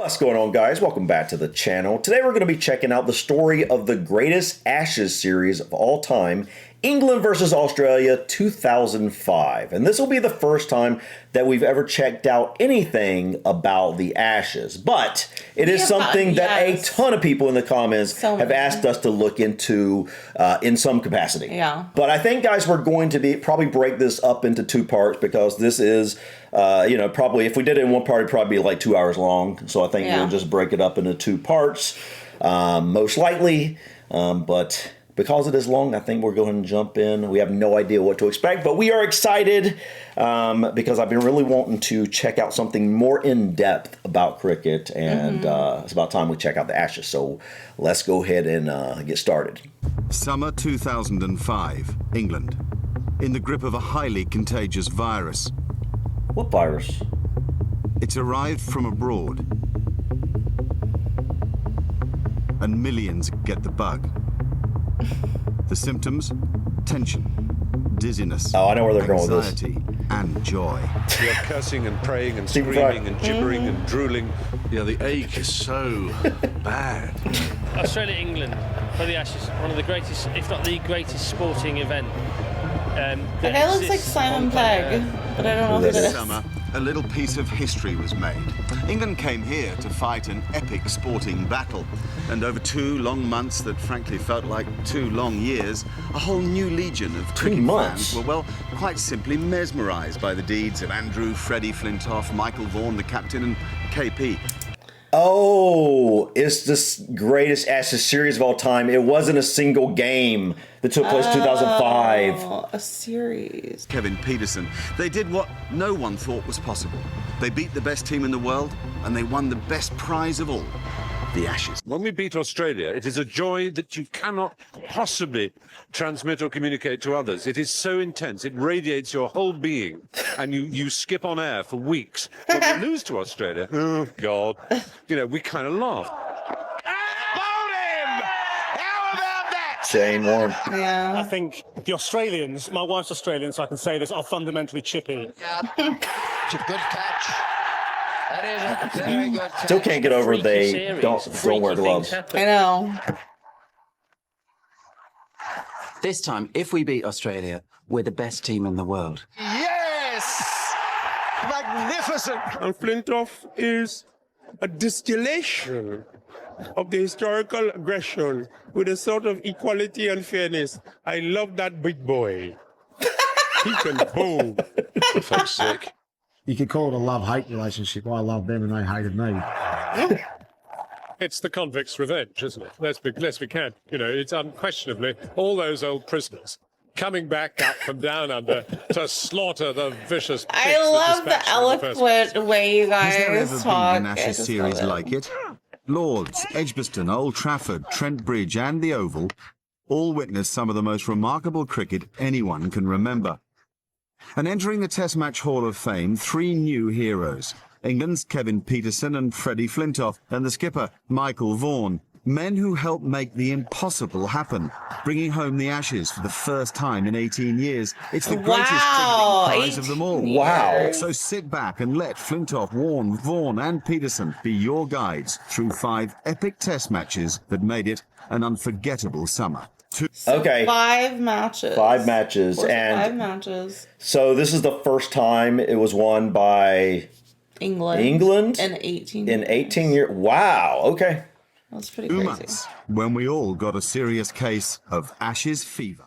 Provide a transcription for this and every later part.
What's going on, guys? Welcome back to the channel. Today we're going to be checking out the story of the greatest Ashes series of all time, England versus Australia 2005. And this will be the first time that we've ever checked out anything about the Ashes. But it is something that a ton of people in the comments have asked us to look into in some capacity. Yeah. But I think, guys, we're going to probably break this up into two parts because this is, probably if we did it in one part, it'd probably be like 2 hours long. So I think we'll just break it up into two parts, most likely. But because it is long, I think we're going to jump in. We have no idea what to expect, but we are excited because I've been really wanting to check out something more in depth about cricket, and it's about time we check out the Ashes. So let's go ahead and get started. Summer 2005, England, in the grip of a highly contagious virus. What virus? It's arrived from abroad, and millions get the bug. The symptoms? Tension, dizziness, I know where they're going with this. anxiety, and joy. We are cursing and praying and screaming and gibbering and drooling. Yeah, the ache is so bad. Australia, England for the Ashes, one of the greatest, if not the greatest, sporting event. The guy looks like Simon Pegg, but I don't know who This it is. summer, a little piece of history was made. England came here to fight an epic sporting battle. And over 2 long months that frankly felt like 2 long years, a whole new legion of cricket fans were, well, quite simply mesmerised by the deeds of Andrew, Freddie, Flintoff, Michael Vaughan, the captain, and KP. Oh, it's the greatest Ashes series of all time. It wasn't a single game that took place in 2005. Oh, a series. Kevin Peterson. They did what no one thought was possible. They beat the best team in the world, and they won the best prize of all, the Ashes. When we beat Australia, it is a joy that you cannot possibly transmit or communicate to others. It is so intense, it radiates your whole being, and you skip on air for weeks. When we lose to Australia, oh God, we kind of laugh. Shane Warne. Yeah. I think the Australians, my wife's Australian, so I can say this, are fundamentally chippy. It's a good catch. That is a very good catch. Still can't get over they don't wear gloves. I know. This time, if we beat Australia, we're the best team in the world. Yes! Magnificent! And Flintoff is a distillation of the historical aggression with a sort of equality and fairness. I love that big boy. He can bowl. For fuck's sake. You could call it a love-hate relationship. I loved them and they hated me. It's the convict's revenge, isn't it? Let's be candid. It's unquestionably all those old prisoners coming back up from down under to slaughter the vicious. I love the eloquent way you Has there guys ever talk. been an Ashes series like it? Lords, Edgbaston, Old Trafford, Trent Bridge and the Oval all witnessed some of the most remarkable cricket anyone can remember. And entering the Test Match Hall of Fame, 3 new heroes. England's Kevin Peterson and Freddie Flintoff, and the skipper, Michael Vaughan. Men who helped make the impossible happen, bringing home the Ashes for the first time in 18 years. It's the greatest cricketing prize of them all. Wow. So sit back and let Flintoff, Warne, Vaughan and Peterson be your guides through 5 epic Test matches that made it an unforgettable summer. Okay. 5 matches. 5 matches. 5 And matches. so this is the first time it was won by England. In 18 In 18 years. Wow. Okay. That's pretty 2 crazy. months when we all got a serious case of Ashes fever.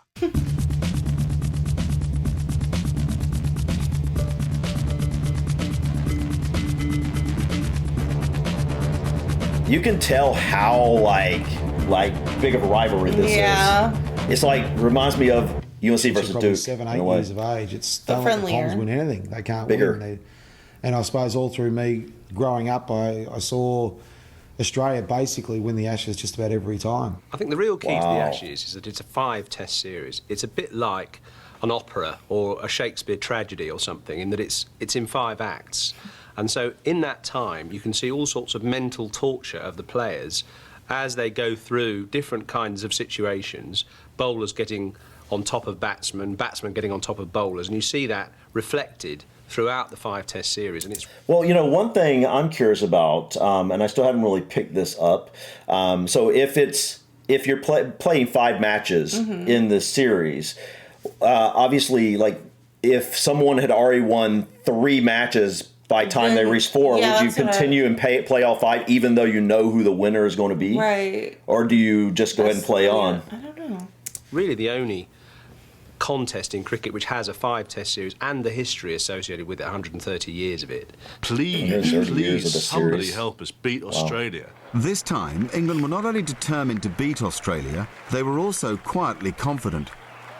You can tell how like big of a rivalry this is. It's like reminds me of UNC versus Probably Duke. 7, 8 years of age. It's don't let the friendlier. Poms win anything. They can't Bigger. win. And I suppose all through me growing up, I saw Australia basically win the Ashes just about every time. I think the real key to the Ashes is that it's a 5-test series. It's a bit like an opera or a Shakespeare tragedy or something in that it's in 5 acts. And so in that time, you can see all sorts of mental torture of the players as they go through different kinds of situations, bowlers getting on top of batsmen, batsmen getting on top of bowlers, and you see that reflected throughout the 5 Test series, and it's well, one thing I'm curious about, and I still haven't really picked this up. So if you're playing 5 matches in this series, obviously, like if someone had already won 3 matches by the time they reach 4, would you continue and play all 5, even though you know who the winner is going to be? Right. Or do you just go ahead and play on? I don't know. really the only contest in cricket which has a 5 Test series and the history associated with it, 130 years of it. Please, somebody help us beat Australia. This time, England were not only determined to beat Australia, they were also quietly confident.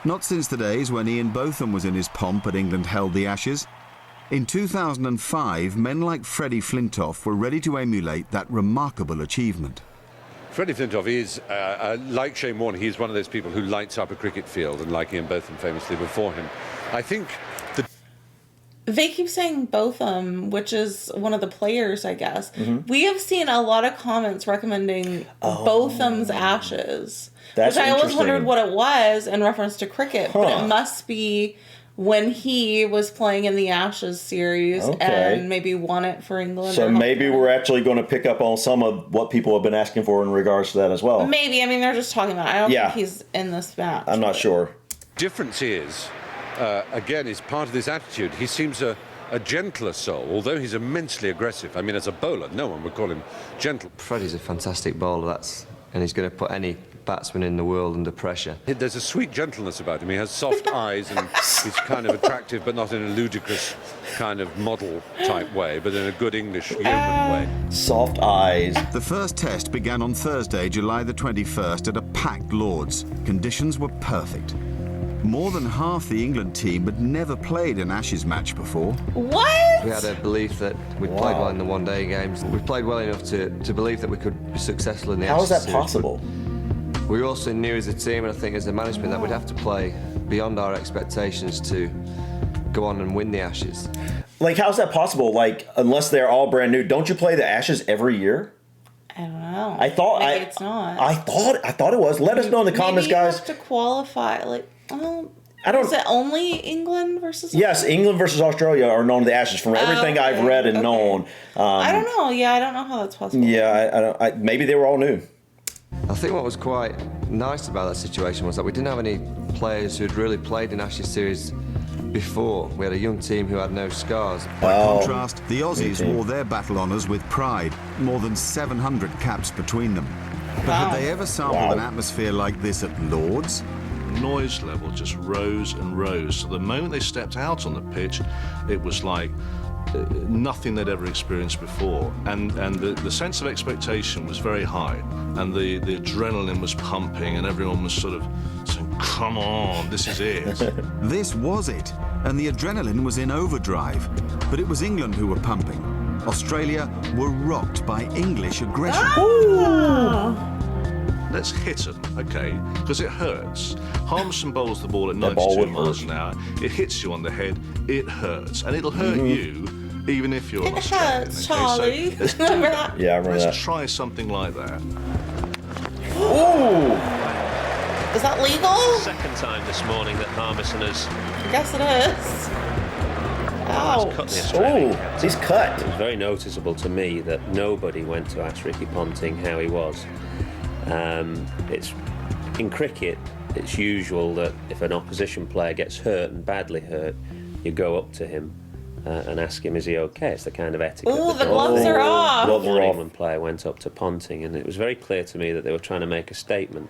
Not since the days when Ian Botham was in his pomp and England held the Ashes. In 2005, men like Freddie Flintoff were ready to emulate that remarkable achievement. Freddie Flintoff is, like Shane Warne, he's one of those people who lights up a cricket field, and like Ian Botham famously before him. I think they keep saying Botham, which is one of the players, I guess. We have seen a lot of comments recommending Botham's Ashes, which I always wondered what it was in reference to cricket, but it must be when he was playing in the Ashes series and maybe won it for England. So maybe we're actually going to pick up on some of what people have been asking for in regards to that as well. Maybe. I mean, they're just talking about it. I don't think he's in this match. I'm not sure. Difference is, again, is part of this attitude. He seems a gentler soul, although he's immensely aggressive. I mean, as a bowler, no one would call him gentle. Freddie's a fantastic bowler, and he's going to put any batsman in the world under pressure. There's a sweet gentleness about him. He has soft eyes, and he's kind of attractive, but not in a ludicrous kind of model type way, but in a good English yeoman way. Soft eyes. The first test began on Thursday, July the 21st at a packed Lord's. Conditions were perfect. More than half the England team had never played an Ashes match before. What? We had a belief that we'd played well in the one-day games. We played well enough to believe that we could be successful in the Ashes. How is that series, possible? We also knew as a team, and I think as a management, that we'd have to play beyond our expectations to go on and win the Ashes. Like, how's that possible? Like, unless they're all brand new, don't you play the Ashes every year? I don't know. I thought maybe it's not. I thought it was. Let us know in the comments, guys. You have to qualify. Like, is it only England versus Australia? Yes, England versus Australia are known to the Ashes from everything I've read and known. I don't know. Yeah, I don't know how that's possible. Yeah, I don't. Maybe they were all new. I think what was quite nice about that situation was that we didn't have any players who'd really played in Ashes series before. We had a young team who had no scars. By contrast, the Aussies wore their battle honours with pride, more than 700 caps between them. But had they ever sampled an atmosphere like this at Lord's? The noise level just rose and rose. So the moment they stepped out on the pitch, it was like nothing they'd ever experienced before, and the sense of expectation was very high, and the adrenaline was pumping, and everyone was sort of saying, come on, this is it. This was it, and the adrenaline was in overdrive. But it was England who were pumping. Australia were rocked by English aggression. Let's hit them, okay? Because it hurts. Harmson bowls the ball at 92 miles an hour. It hits you on the head. It hurts, and it'll hurt you, even if you're Australian. It hurts, Charlie. So Remember that? Yeah, I remember let's try something like that. Ooh! Is that legal? Second time this morning that Harmison has. I guess it is. Cut the Australian captain. He's cut. It was very noticeable to me that nobody went to ask Ricky Ponting how he was. It's in cricket, it's usual that if an opposition player gets hurt and badly hurt, you go up to him and ask him, is he okay? It's the kind of etiquette. Ooh, the gloves are off. One England player went up to Ponting, and it was very clear to me that they were trying to make a statement.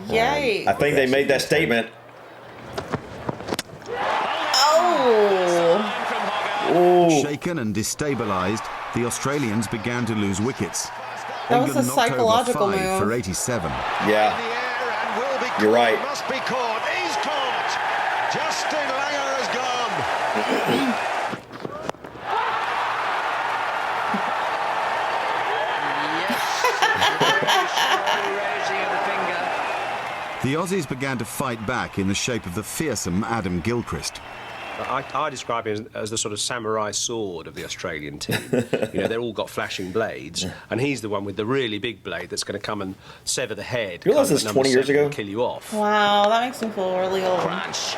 Yay! I think they made that statement. Shaken and destabilised, the Australians began to lose wickets. That was England a psychological knocked over 5 move. for 87. Yeah. You're right. Must be caught. He's caught. Justin Langer has The Aussies began to fight back in the shape of the fearsome Adam Gilchrist. I describe him as the sort of samurai sword of the Australian team. You know, they've all got flashing blades, and he's the one with the really big blade that's going to come and sever the head. You realize this 20 years ago? And kill you off. Wow, that makes me feel really old. Crunch.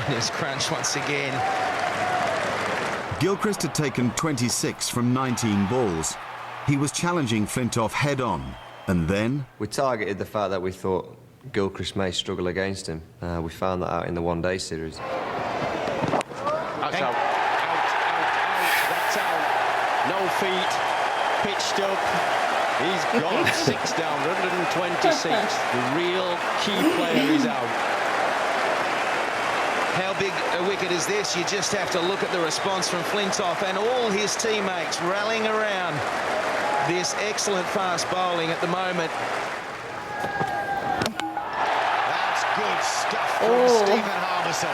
Fitness crunch once again. Gilchrist had taken 26 from 19 balls. He was challenging Flintoff head-on, and then... We targeted the fact that we thought Gilchrist may struggle against him. We found that out in the one-day series. That's out. That's out. No feet. Pitched up. He's gone 6 down. 126. The real key player is out. How big a wicket is this? You just have to look at the response from Flintoff and all his teammates rallying around this excellent fast bowling at the moment. That's good stuff from Stephen Harmison.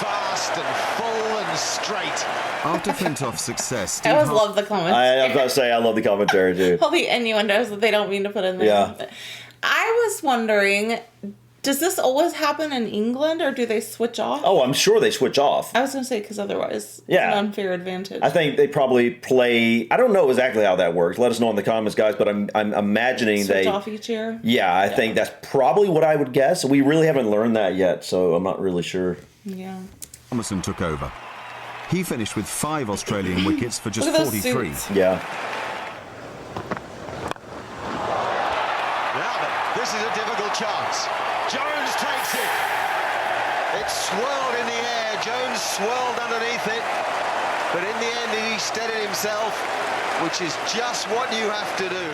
Fast and full and straight. After Flintoff's success, I always love the commentary. I was about to say, I love the commentary too. All the innuendos that they don't mean to put in there. Yeah. I was wondering, does this always happen in England, or do they switch off? Oh, I'm sure they switch off. I was going to say, because otherwise it's an unfair advantage. I think they probably play... I don't know exactly how that works. Let us know in the comments, guys, but I'm imagining switch off each year? Yeah, I think that's probably what I would guess. We really haven't learned that yet, so I'm not really sure. Yeah. Harmison took over. He finished with 5 Australian wickets for just 43. Yeah. Now then, this is a difficult chance. Jones takes it. It swirled in the air. Jones swirled underneath it. But in the end, he steadied himself, which is just what you have to do.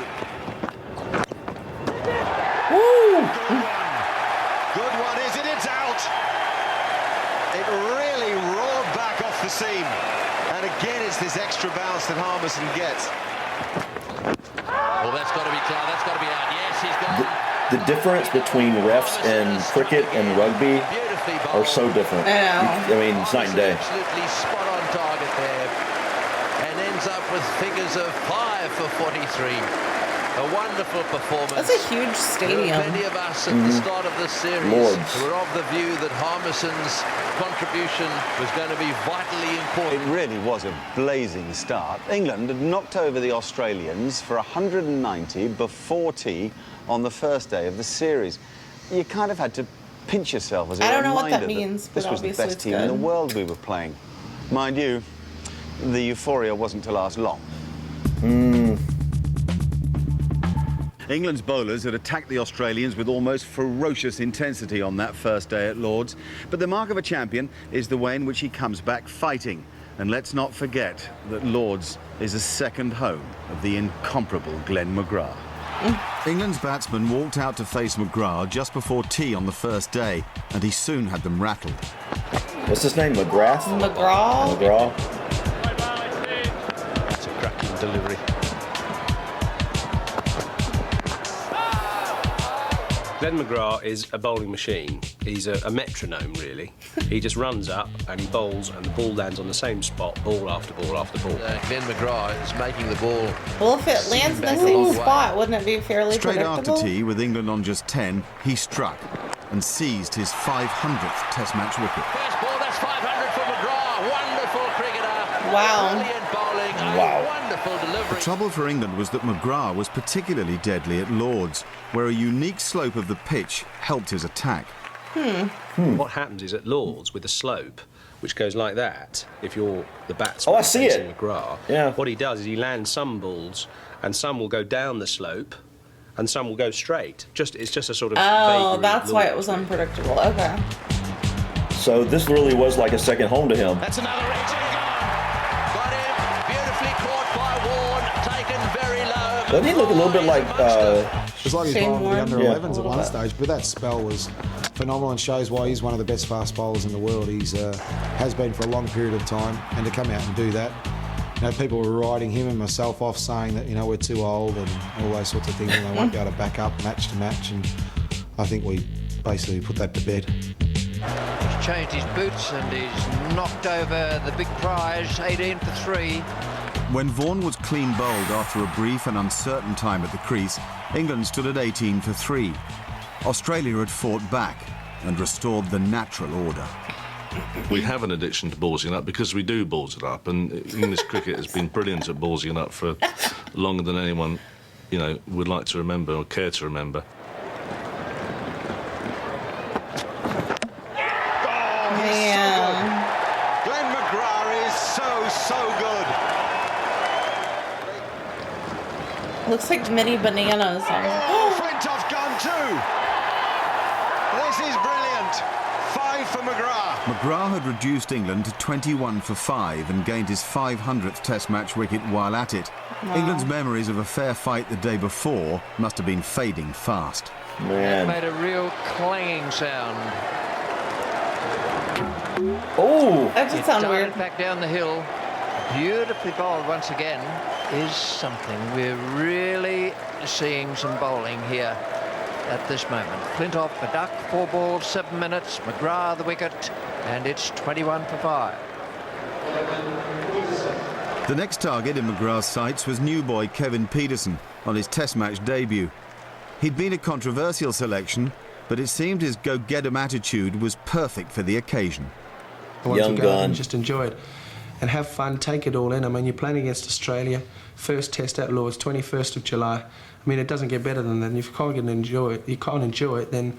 Woo! Good one, is it? It's out. It really roared back off the seam. And again, it's this extra bounce that Harmison gets. Well, that's got to be clear. That's got to be out. Yes, he's gone. The difference between refs in cricket and rugby are so different. I mean, it's night and day. Absolutely spot on target there. And ends up with figures of 5 for 43. A wonderful performance. That's a huge stadium. There were many of us at the start of the series who were of the view that Harmison's contribution was going to be vitally important. It really was a blazing start. England had knocked over the Australians for 190 before tea on the first day of the series. You kind of had to pinch yourself as a reminder. I don't know what that means, but this was the obviously best it's team in the good. world we were playing. Mind you, the euphoria wasn't to last long. England's bowlers had attacked the Australians with almost ferocious intensity on that first day at Lord's. But the mark of a champion is the way in which he comes back fighting. And let's not forget that Lord's is a second home of the incomparable Glenn McGrath. England's batsman walked out to face McGrath just before tea on the first day, and he soon had them rattled. What's his name? McGrath? McGrath. McGrath. That's a cracking delivery. Glenn McGrath is a bowling machine. He's a metronome, really. He just runs up and he bowls, and the ball lands on the same spot, ball after ball after ball. Glenn McGrath is making the ball. Well, if it lands in the same spot, wouldn't it be fairly Straight predictable? after tea, with England on just 10, he struck and seized his 500th Test match wicket. First ball, that's 500 for McGrath. Wonderful cricketer. Wow. Brilliant bowling. Wow. A wonderful delivery. The trouble for England was that McGrath was particularly deadly at Lord's, where a unique slope of the pitch helped his attack. What happens is at Lord's, with a slope, which goes like that, if you're the batsman Oh, I see facing it. McGrath, what he does is he lands some balls, and some will go down the slope, and some will go straight. It's just a sort of Oh, vagary that's of why it Lord's. was unpredictable. Okay. So this really was like a second home to him. That's another edge. Got him. Beautifully caught by Warne. Taken very low. Doesn't he look a little bit like... It's like he's Shane bowling the Warne. under-11s at one stage, but that spell was phenomenal and shows why he's one of the best fast bowlers in the world. He's has been for a long period of time, and to come out and do that, you know, people were writing him and myself off saying that, you know, we're too old and all those sorts of things, and they won't be able to back up match to match, and I think we basically put that to bed. He's changed his boots and he's knocked over the big prize, 18 for 3. When Vaughan was clean bowled after a brief and uncertain time at the crease, England stood at 18 for 3. Australia had fought back and restored the natural order. We have an addiction to ballsing it up because we do balls it up, and English cricket has been brilliant at ballsing it up for longer than anyone, you know, would like to remember or care to remember. McGrath is so good. Looks like mini bananas. Oh, Flintoff gone too. This is brilliant. 5 for McGrath. McGrath had reduced England to 21 for 5 and gained his 500th Test match wicket while at it. Wow. England's memories of a fair fight the day before must have been fading fast. That made a real clanging sound. Oh, that did sound Darted weird. back down the hill. Beautifully bowled once again. Is something we're really seeing some bowling here at this moment. Flintoff for duck, 4 balls, 7 minutes. McGrath the wicket, and it's 21 for 5. The next target in McGrath's sights was new boy Kevin Pietersen on his Test match debut. He'd been a controversial selection, but it seemed his go-get-'em attitude was perfect for the occasion. I want to go and just enjoy it and have fun, take it all in. I mean, you're playing against Australia, first Test at Lord's, 21st of July. I mean, it doesn't get better than that. And if you can't get to enjoy it, then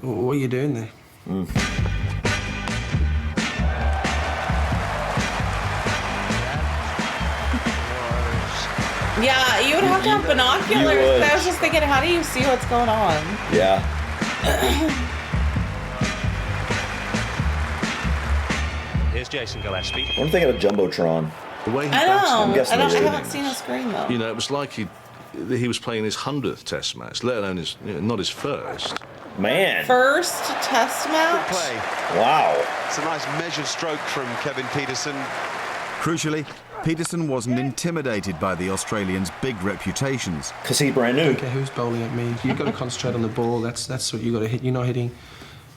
what are you doing there? Yeah, you would have to have binoculars. I was just thinking, how do you see what's going on? Yeah. Here's Jason Gillespie. I'm thinking of Jumbotron. The way he I know. I batted, haven't seen a screen though. You know, it was like he was playing his 100th Test match, let alone his, not his first. Man. First Test match. Good play. Wow. It's a nice measured stroke from Kevin Pietersen. Crucially, Pietersen wasn't intimidated by the Australians' big reputations. Because he's brand new. Okay, who's bowling at me? You've got to concentrate on the ball. That's what you got to hit. You're not hitting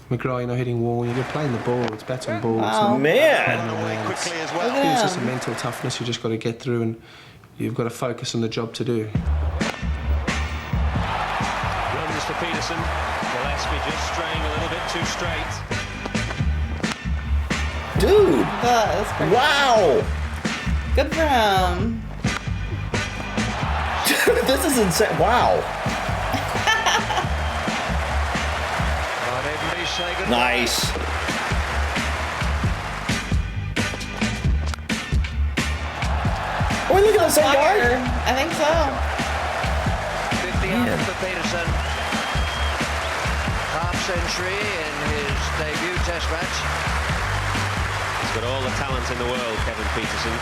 McGrath, you're not hitting Warne. You're playing the ball. It's bats and balls. Wow. Man. Quickly as well. I think it's just a mental toughness. You just got to get through, and you've got to focus on the job to do. Runs for Pietersen. Gillespie just straying a little bit too straight. Dude. That is crazy. Wow. Good for him. This is insane. Wow. Nice. Are we looking at the same guy? I think so. 50 under for Pietersen. Half century in his debut Test match. He's got all the talent in the world, Kevin Pietersen.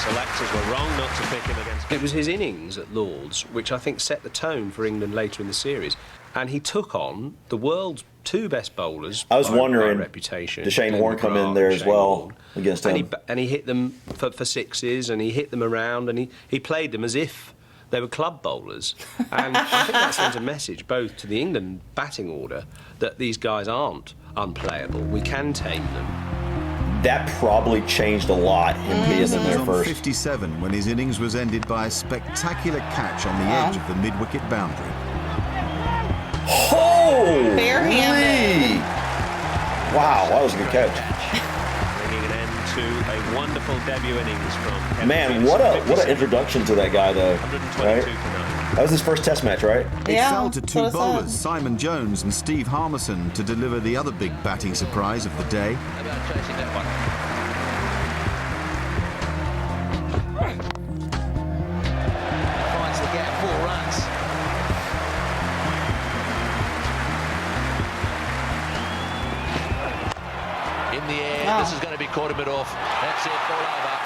Selectors were wrong not to pick him against. It was his innings at Lord's which I think set the tone for England later in the series, and he took on the world's 2 best bowlers. I was wondering, by reputation. did Shane Warne come in there as well against him? And he hit them for sixes, and he hit them around, and he played them as if they were club bowlers. And I think that sends a message both to the England batting order that these guys aren't unplayable. We can tame them. That probably changed a lot in Pietersen there on first. 57 when his innings was ended by a spectacular catch on the edge of the mid-wicket boundary. Holy! Barehanded. Wow, that was a good catch. Bringing an end to a wonderful debut innings from Kevin Man, Pietersen. what an introduction to that guy though. 122 Right? for 9. That was his first Test match, right? It Yeah, fell to that's 2 what I said. bowlers, Simon Jones and Steve Harmison, to deliver the other big batting surprise of the day. About chasing that one. Finds the gap, 4 runs. In the air, Wow. this is going to be caught a bit off. That's it, ball over.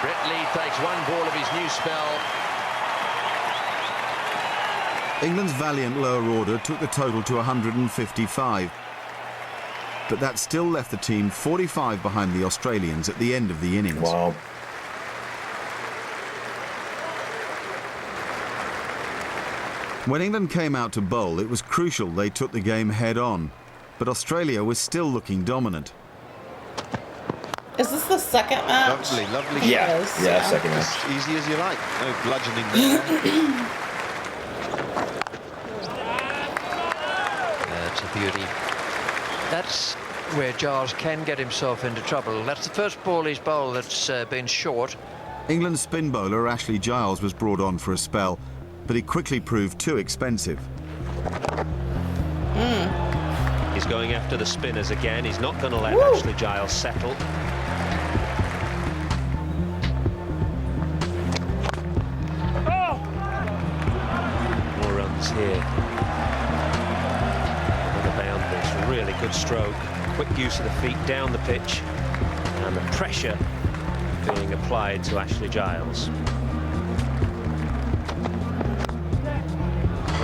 Brett Lee takes 1 ball of his new spell. England's valiant lower order took the total to 155. But that still left the team 45 behind the Australians at the end of the innings. Wow. When England came out to bowl, it was crucial they took the game head-on. But Australia was still looking dominant. Is this the second match? Lovely. Yeah, Yes, yeah, yeah. second match. As easy as you like. No bludgeoning there. That's a beauty. That's where Giles can get himself into trouble. That's the first ball he's bowled that's been short. England's spin bowler Ashley Giles was brought on for a spell, but he quickly proved too expensive. He's going after the spinners again. He's not going to let Ashley Giles settle. stroke, quick use of the feet down the pitch, and the pressure being applied to Ashley Giles.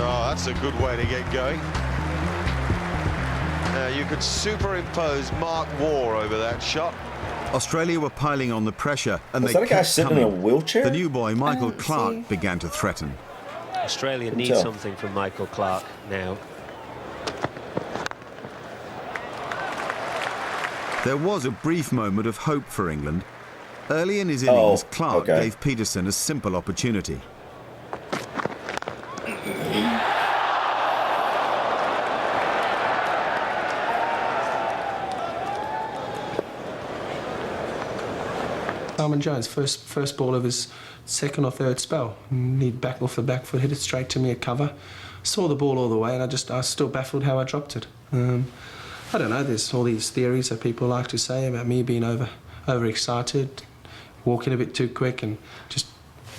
Oh, that's a good way to get going. Now you could superimpose Mark War over that shot. Australia were piling on the pressure, and Was they that a guy kept sitting coming. in a wheelchair? The new boy, Michael Clark, began to threaten. Australia needs something from Michael Clark now. There was a brief moment of hope for England. Early in his innings, Clark gave Peterson a simple opportunity. Simon Jones, first ball of his second or third spell. He'd back off the back foot, hit it straight to me at cover. Saw the ball all the way, and I was still baffled how I dropped it. I don't know, there's all these theories that people like to say about me being overexcited, walking a bit too quick, and just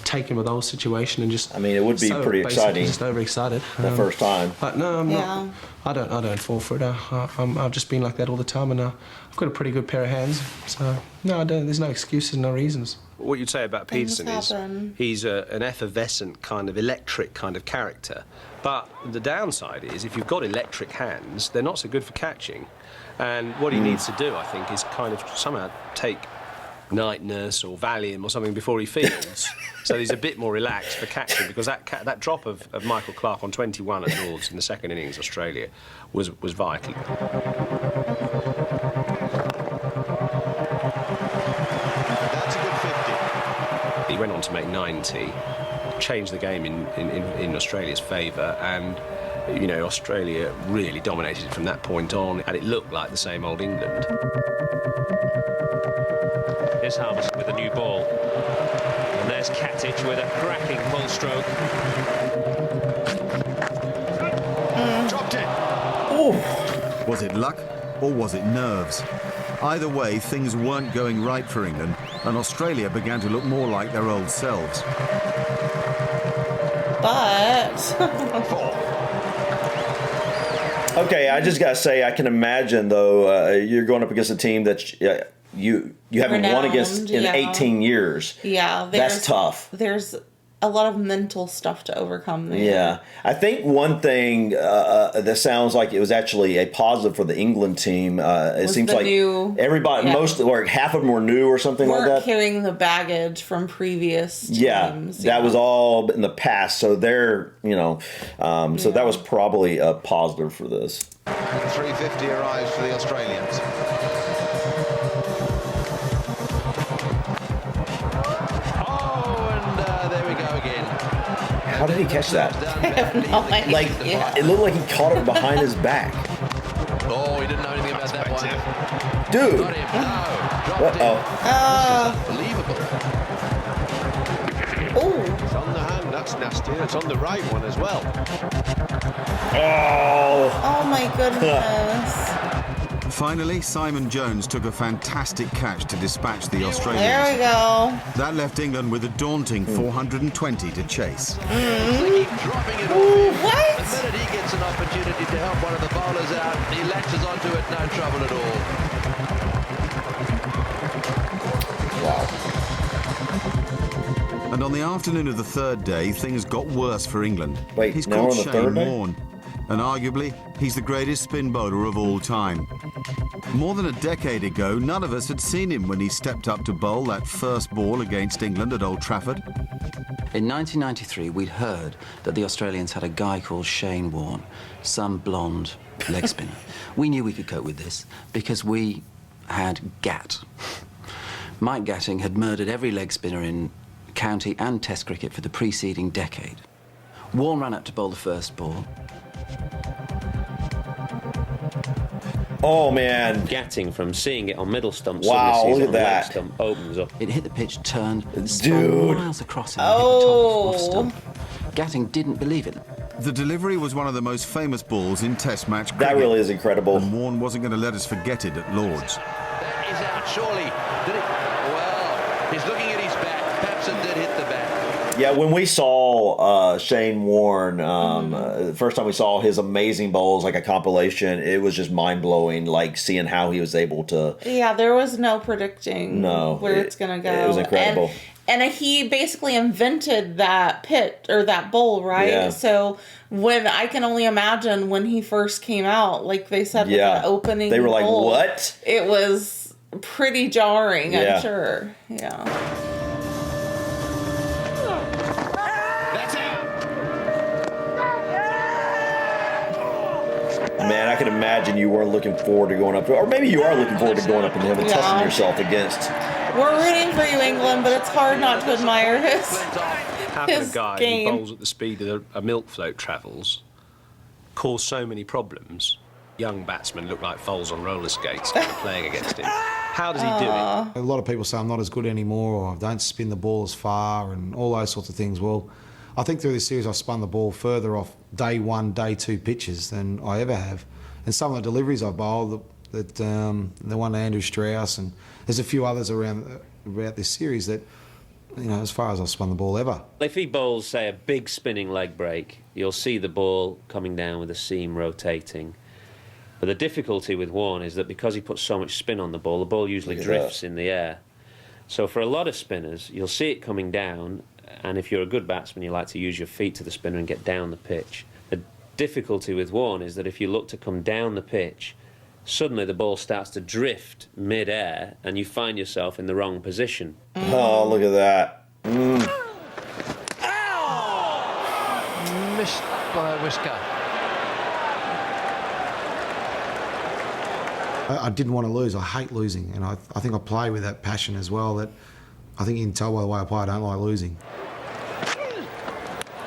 taken with the whole situation and just... I mean, it would be pretty exciting. Just overexcited. The first time. But no, I'm not. I don't fall for it. I've just been like that all the time, and I've got a pretty good pair of hands. So no, I don't. There's no excuses, no reasons. What you'd say about Peterson is he's an effervescent kind of electric kind of character. But the downside is if you've got electric hands, they're not so good for catching. And what he needs to do, I think, is kind of somehow take night nurse or Valium or something before he fields, so he's a bit more relaxed for catching, because that drop of Michael Clark on 21 at Lords in the second innings, Australia, was vital. That's a good 50. He went on to make 90, changed the game in Australia's favour, and you know, Australia really dominated it from that point on, and it looked like the same old England. Here's Harmison with a new ball. And there's Katic with a cracking pull stroke. Dropped it. Oh. Was it luck or was it nerves? Either way, things weren't going right for England, and Australia began to look more like their old selves. But... Okay, I just gotta say, I can imagine though, you're going up against a team that you haven't won against in 18 years. Yeah, that's tough. There's a lot of mental stuff to overcome there. Yeah, I think one thing that sounds like it was actually a positive for the England team. It seems like everybody, half of them were new or something like that. Carrying the baggage from previous teams. That was all in the past. So they're, so that was probably a positive for this. 350 arrives for the Australians. How did he catch that? I have no idea. Like, it looked like he caught it behind his back. Oh, he didn't know anything about that one. Dude. Got him. No. Unbelievable. Oh. It's on the hand. That's nasty. It's on the right one as well. Oh my goodness. Finally, Simon Jones took a fantastic catch to dispatch the Australians. There we go. That left England with a daunting 420 to chase. Keep dropping it off. What? The minute he gets an opportunity to help one of the bowlers out, he latches onto it, no trouble at all. Wow. And on the afternoon of the third day, things got worse for England. Wait, he's now called on the Shane third day? Warne, and arguably, he's the greatest spin bowler of all time. More than a decade ago, none of us had seen him when he stepped up to bowl that first ball against England at Old Trafford. In 1993, we'd heard that the Australians had a guy called Shane Warne, some blonde leg spinner. We knew we could cope with this because we had Gat. Mike Gatting had murdered every leg spinner in county and test cricket for the preceding decade. Warne ran up to bowl the first ball. Oh, man. Gatting from seeing it on middle stump. Wow, look at that. Leg stump opens up. It hit the pitch, turned, Dude. miles across him and hit the top off stump. Gatting didn't believe it. The delivery was one of the most famous balls in Test match cricket. That really is incredible. And Warne wasn't going to let us forget it at Lords. That is out, surely. Did it? Well, he's looking at his bat. Perhaps it did hit the bat. Yeah, when we saw Shane Warne, the first time we saw his amazing bowls, like a compilation, it was just mind-blowing, like seeing how he was able to... Yeah, there was no predicting where it's going to go. It was incredible. And he basically invented that pit, or that bowl, right? Yeah. So when I can only imagine when he first came out, like they said with the opening they were like, bowl, what? It was pretty jarring, I'm sure. Yeah. Man, I can imagine you weren't looking forward to going up, or maybe you are looking forward to going up and him and testing yourself against. We're rooting for you, England, but it's hard not to admire his How can a guy who bowls at the speed that a milk float travels cause so many problems? Young batsmen look like foals on roller skates when they're playing against him. How does he do it? A lot of people say I'm not as good anymore, or I don't spin the ball as far, and all those sorts of things. Well, I think through this series I've spun the ball further off day 1, day 2 pitches than I ever have. And some of the deliveries I've bowled, the one to Andrew Strauss, and there's a few others about this series that, you know, as far as I've spun the ball ever. If he bowls, say, a big spinning leg break, you'll see the ball coming down with the seam rotating. But the difficulty with Warne is that because he puts so much spin on the ball usually drifts in the air. So for a lot of spinners, you'll see it coming down, and if you're a good batsman, you like to use your feet to the spinner and get down the pitch. The difficulty with Warne is that if you look to come down the pitch, suddenly the ball starts to drift mid-air and you find yourself in the wrong position. Oh, look at that. Missed by a whisker. I didn't want to lose. I hate losing, and I think I play with that passion as well. That I think you can tell by the way I play, I don't like losing.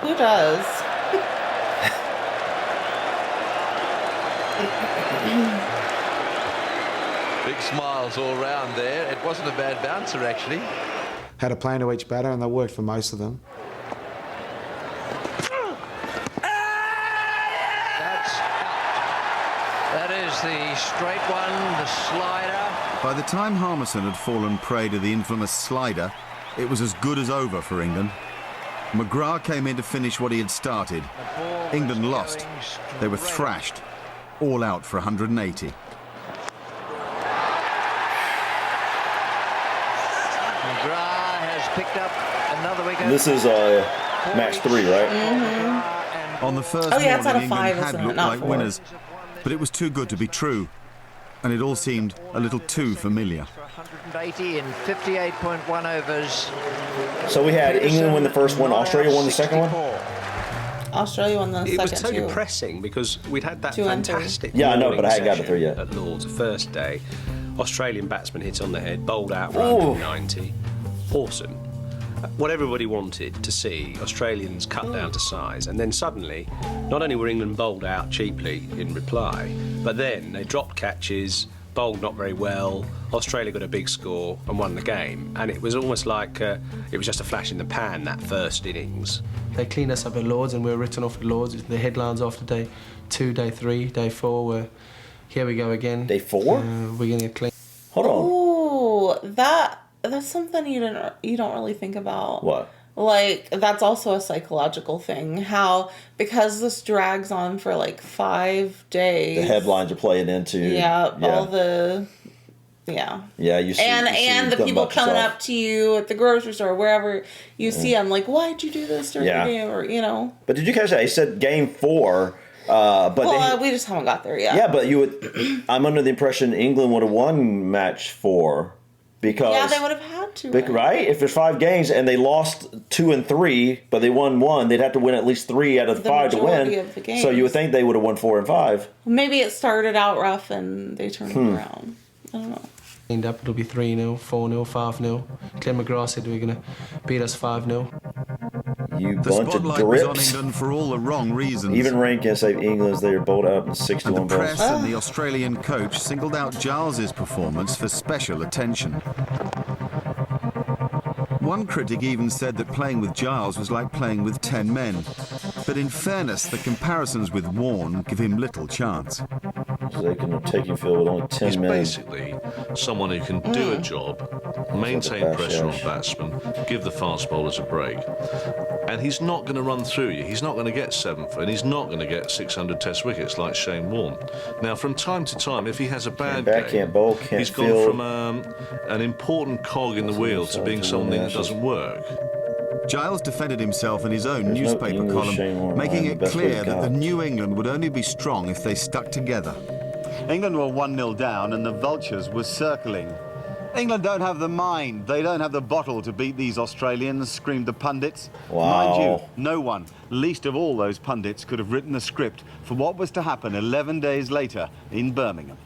Who does? Big smiles all round there. It wasn't a bad bouncer, actually. Had a plan to each batter, and they worked for most of them. That's out. That is the straight one, the slider. By the time Harmison had fallen prey to the infamous slider, it was as good as over for England. McGrath came in to finish what he had started. England lost. They were thrashed. All out for 180. McGrath has picked up another wicket. This is match 3, right? Mm-hmm. On the first it's out morning, of 5, England had isn't it? looked Not like 4. winners, but it was too good to be true, and it all seemed a little too familiar. 180 in 58.1 overs. So we had England win the first one, Australia won the second one? Australia won the second. It was so too. depressing because we'd had that 2 and 3. fantastic Yeah, I know, but I hadn't got session the 3 yet. at Lord's the first day. Australian batsman hit on the head, bowled out for 190. Awesome. What everybody wanted to see, Australians cut down to size, and then suddenly, not only were England bowled out cheaply in reply, but then they dropped catches, bowled not very well, Australia got a big score and won the game, and it was almost like it was just a flash in the pan, that first innings. They cleaned us up at Lord's and we were written off at Lord's. The headlines after day 2, day 3, day 4 were, here we go again. Day 4? We're going to get clean. Hold on. Ooh, that's something you don't really think about. What? Like, that's also a psychological thing. How, because this drags on for like 5 days. The headlines are playing into. All the. Yeah. Yeah, you see. And the people coming up to you at the grocery store, wherever you see them, like, why'd you do this during the game? Or, you know. But did you catch that? He said game 4. But we just haven't got there yet. Yeah, but you would. I'm under the impression England would have won match 4 because they would have had to. Right? If there's 5 games and they lost 2 and 3, but they won 1, they'd have to win at least 3 out of the 5 to win. Of the games. So you would think they would have won 4 and 5. Maybe it started out rough and they turned it around. I don't know. Cleaned up, it'll be 3-0, 4-0, 5-0. Glenn McGrath said we're going to beat us 5-0. You The bunch of spotlight was on drips. England for all the wrong reasons. Even Rankin say England's they were bowled out in 61 And the press balls. and the Australian coach singled out Giles's performance for special attention. One critic even said that playing with Giles was like playing with 10 men. But in fairness, the comparisons with Warne give him little chance. So they can take you field with only 10 He's men. basically someone who can do a job maintain pressure on batsmen, give the fast bowlers a break. And he's not going to run through you. He's not going to get 7 and he's not going to get 600 Test wickets like Shane Warne. Now, from time to time, if he has a bad game, can't bowl, can't he's gone field. from an important cog in the wheel to being something that doesn't work. Giles defended himself in his own newspaper column, making it clear that the New England would only be strong if they stuck together. England were 1-0 down and the vultures were circling. England don't have the mind, they don't have the bottle to beat these Australians, screamed the pundits. Wow. Mind you, no one, least of all those pundits, could have written the script for what was to happen 11 days later in Birmingham.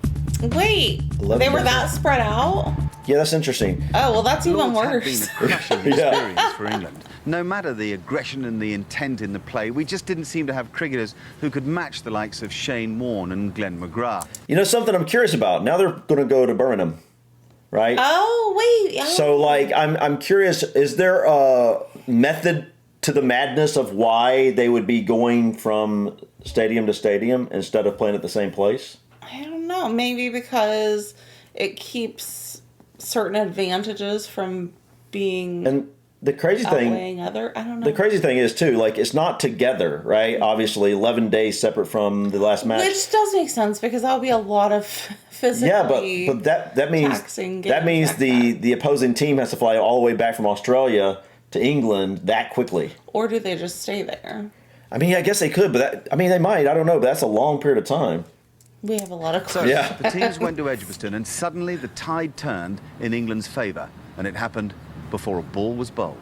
Wait, they were that spread out? Yeah, that's interesting. Oh, well, that's even Lord's worse. had been a crushing experience for England. No matter the aggression and the intent in the play, we just didn't seem to have cricketers who could match the likes of Shane Warne and Glenn McGrath. You know something I'm curious about? Now they're going to go to Birmingham, right? Oh, wait. So, like, I'm curious, is there a method to the madness of why they would be going from stadium to stadium instead of playing at the same place? I don't know. Maybe because it keeps certain advantages from being and the crazy thing, outweighing other. I don't know. The crazy thing is too, like, it's not together, right? Obviously, 11 days separate from the last match. Which does make sense because that'll be a lot of physically. Yeah, but that means the opposing team has to fly all the way back from Australia to England that quickly. Or do they just stay there? I mean, I guess they could, but they might. I don't know, but that's a long period of time. We have a lot of So the teams went to Edgbaston and suddenly the tide turned in England's favour, and it happened before a ball was bowled.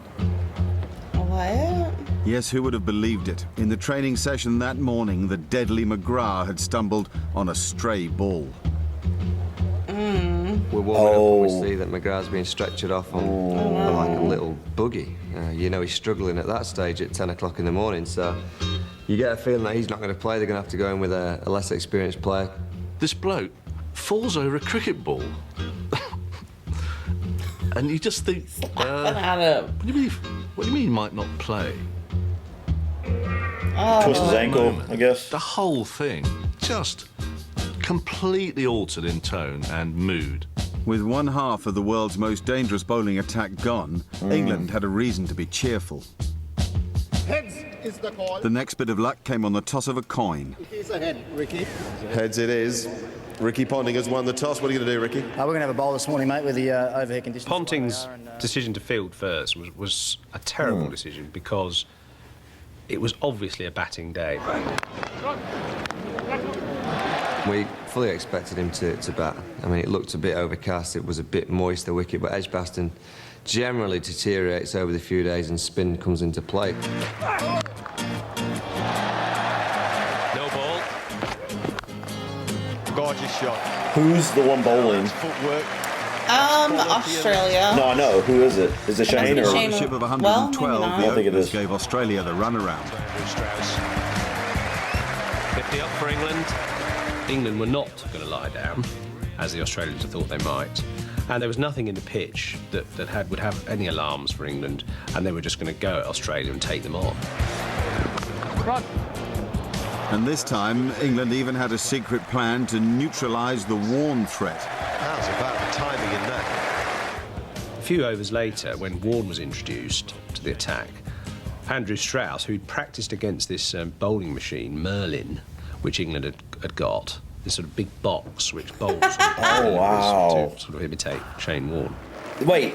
What? Yes, who would have believed it? In the training session that morning, the deadly McGrath had stumbled on a stray ball. We're warming up and we see that McGrath's being stretchered off on like a little buggy. You know he's struggling at that stage at 10 o'clock in the morning, so you get a feeling that he's not going to play. They're going to have to go in with a less experienced player. This bloke falls over a cricket ball. And you just think, what do you mean he might not play? Twist his ankle, I guess. The whole thing just completely altered in tone and mood. With one half of the world's most dangerous bowling attack gone, England had a reason to be cheerful. Heads is the call. The next bit of luck came on the toss of a coin. It is a head, Ricky. Heads it is. Ricky Ponting has won the toss. What are you going to do, Ricky? We're going to have a bowl this morning, mate, with the overhead conditions. Ponting's decision to field first was a terrible decision because it was obviously a batting day. We fully expected him to bat. I mean, it looked a bit overcast, it was a bit moist, the wicket, but Edgbaston generally deteriorates over the few days and spin comes into play. No ball. Gorgeous shot. Who's the one bowling? Footwork. Australia. No, I know. Who is it? Is it Shane? A Or? partnership of 112, I the don't think it openers is. gave Australia the runaround. 50 up for England. England were not going to lie down, as the Australians had thought they might. And there was nothing in the pitch that would have any alarms for England, and they were just going to go at Australia and take them on. Run. And this time, England even had a secret plan to neutralise the Warne threat. That was about the timing in that. A few overs later, when Warne was introduced to the attack, Andrew Strauss, who'd practised against this bowling machine, Merlin, which England had got, this sort of big box which bowls wow. to sort of imitate Shane Warne. Wait,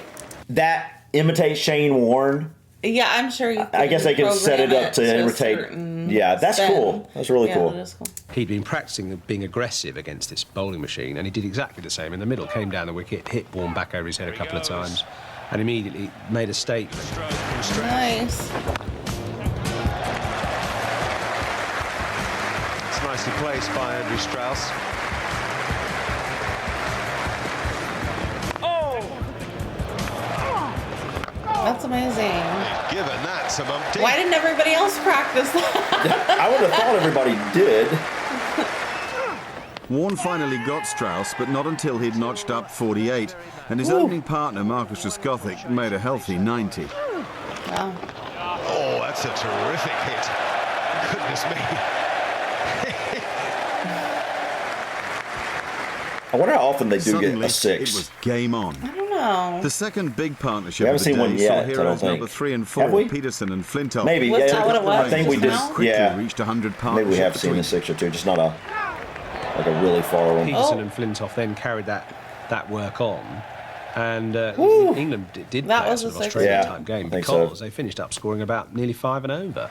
that imitates Shane Warne? Yeah, I'm sure you I guess they can set it up to imitate. Yeah, that's cool. That's really cool. That is cool. He'd been practising being aggressive against this bowling machine, and he did exactly the same in the middle. Came down the wicket, hit Warne back over his head a couple of times, and immediately made a statement. Nice. It's nicely placed by Andrew Strauss. That's amazing. Given that some umpteen. Why didn't everybody else practice that? I would have thought everybody did. Warne finally got Strauss, but not until he'd notched up 48, and his opening partner, Marcus Trescothick, made a healthy 90. Wow. Oh, that's a terrific hit. Goodness me. I wonder how often they do Suddenly, get a 6. it was game on. I don't know. No. The second big partnership We haven't of the seen one day yet, saw I don't heroes think. number 3 and Have 4, we? Peterson and Flintoff. Maybe. Was Yeah, that what it was? I think we did. Quickly Yeah. reached 100 Maybe partnerships we have seen between. a 6 or 2, just not a really far one. Peterson and Flintoff then carried that work on. And England did That play a was sort a of six. Australian-type Yeah, game I think because so. they finished up scoring about nearly 5 and over.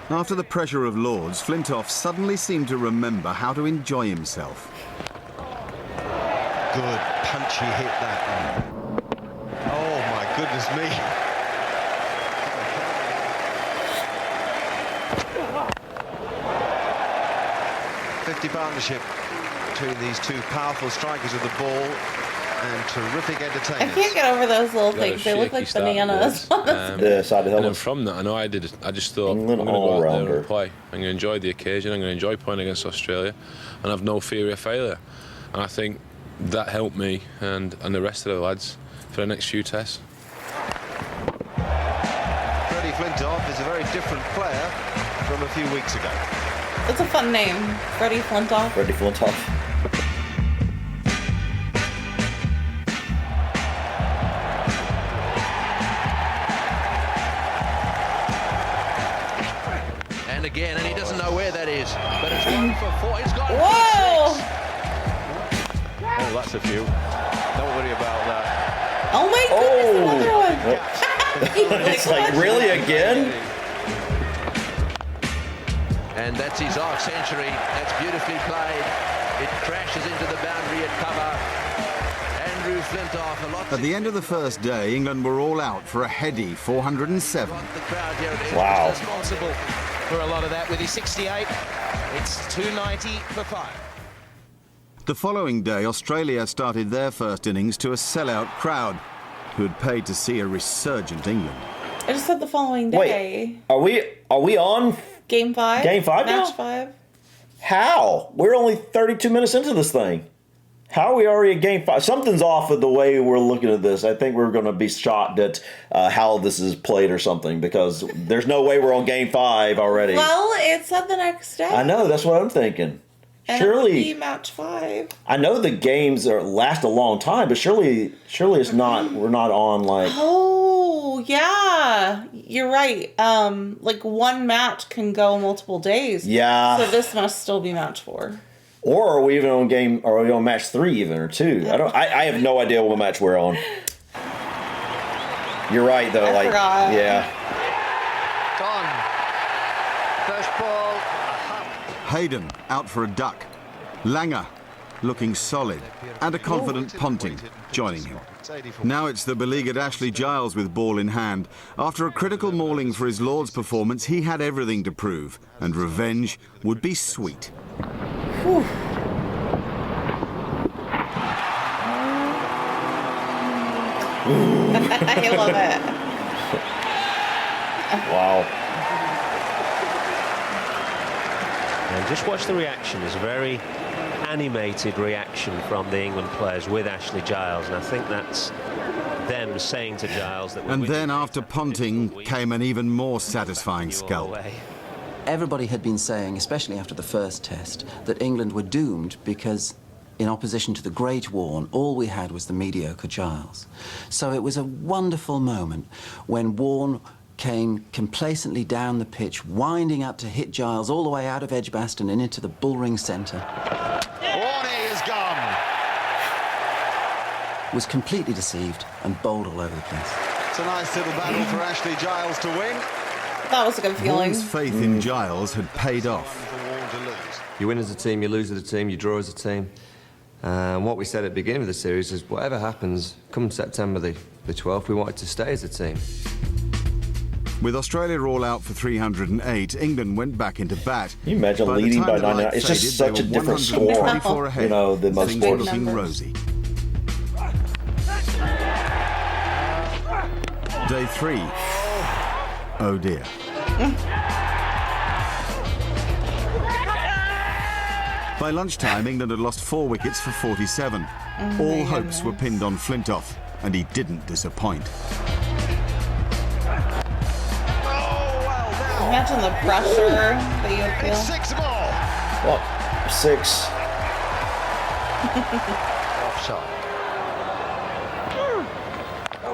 After the pressure of Lords, Flintoff suddenly seemed to remember how to enjoy himself. Good punchy hit that one. Oh my goodness me. .50 partnership between these two powerful strikers of the ball and terrific I entertainers. can't get over those little things. They look like bananas. Yeah, side of And then helmets. from that, I just thought, England I'm going to go out there all-rounder. and play. I'm going to enjoy the occasion. I'm going to enjoy playing against Australia, and have no fear of failure. And I think that helped me and the rest of the lads for the next few tests. Freddie Flintoff is a very different player from a few weeks ago. That's a fun name. Freddie Flintoff. Freddie Flintoff. And again, and he doesn't know where that is. But it's 1 for 4. It's got Whoa! 6. Oh, that's a few. Don't worry about that. Oh my goodness, another one. It's like, really again? And that's his arc century. That's beautifully played. It crashes into the boundary at cover. Andrew Flintoff, a lot. At the end of the first day, England were all out for a heady 407. Wow. Responsible for a lot of that with his 68. It's 290 for 5. The following day, Australia started their first innings to a sellout crowd who had paid to see a resurgent England. I just said the following day. Wait, are we on Game 5? Game 5 now? Match 5. How? We're only 32 minutes into this thing. How are we already at Game 5? Something's off with the way we're looking at this. I think we're going to be shocked at how this is played or something, because there's no way we're on Game 5 already. Well, it said the next day. I know, that's what I'm thinking. And Surely, it would be match 5. I know the games last a long time, but surely it's not. We're not on like. Oh, yeah. You're right. Like one match can go multiple days. Yeah. So this must still be match 4. Or are we even on game? Or are we on match 3 even or 2? I have no idea what match we're on. You're right though. I forgot. Yeah. Gone. First ball. Hayden out for a duck. Langer looking solid. And a confident Ponting joining him. Now it's the beleaguered Ashley Giles with ball in hand. After a critical mauling for his Lord's performance, he had everything to prove. And revenge would be sweet. Whew. I love it. Wow. And just watch the reaction. It's a very animated reaction from the England players with Ashley Giles, and I think that's them saying to Giles that. And then after Ponting came an even more satisfying scalp. Everybody had been saying, especially after the first test, that England were doomed because, in opposition to the great Warne, all we had was the mediocre Giles. So it was a wonderful moment when Warne came complacently down the pitch, winding up to hit Giles all the way out of Edgbaston and into the bullring centre. Warne is gone. Was completely deceived and bowled all over the place. It's a nice little battle for Ashley Giles to win. That was a good feeling. Warne's faith in Giles had paid off. You win as a team, you lose as a team, you draw as a team. And what we said at the beginning of the series is whatever happens, come September the 12th, we wanted to stay as a team. With Australia all out for 308, England went back into bat. Can you imagine By the leading time by the 99? light It's just faded, such a they were different score. 124 ahead. You know, the most Things were sports. looking rosy. Day 3. Oh dear. By lunchtime, England had lost 4 wickets for 47. All hopes were pinned on Flintoff, and he didn't disappoint. Imagine the pressure that you would feel. It's 6 more. What? 6. Offside.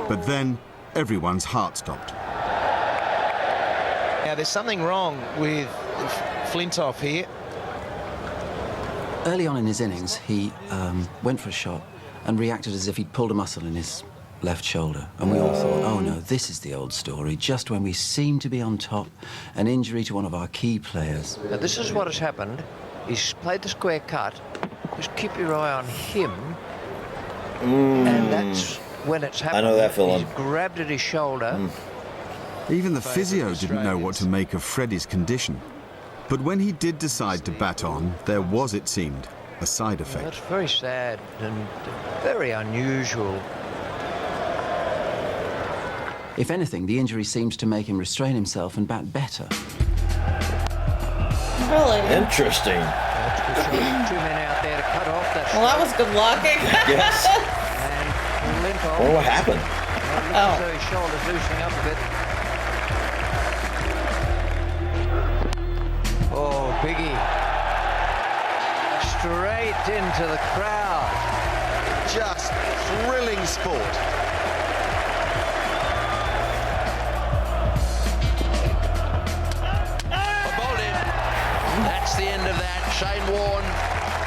But then everyone's heart stopped. Now, there's something wrong with Flintoff here. Early on in his innings, he went for a shot and reacted as if he'd pulled a muscle in his left shoulder. And we all thought, oh no, this is the old story. Just when we seem to be on top, an injury to one of our key players. Now, this is what has happened. He's played the square cut. Just keep your eye on him. And that's when it's happened. I know that feeling. He's grabbed at his shoulder. Even the physio didn't know what to make of Freddie's condition. But when he did decide to bat on, there was, it seemed, a side effect. That's very sad and very unusual. If anything, the injury seems to make him restrain himself and bat better. Really? Interesting. Two men out there to cut off that. Well, that was good luck. Yes. And Flintoff. Well, what happened? Oh. So his shoulder's loosening up a bit. Oh, Biggie. Straight into the crowd. Just thrilling sport. That's the end of that. Shane Warne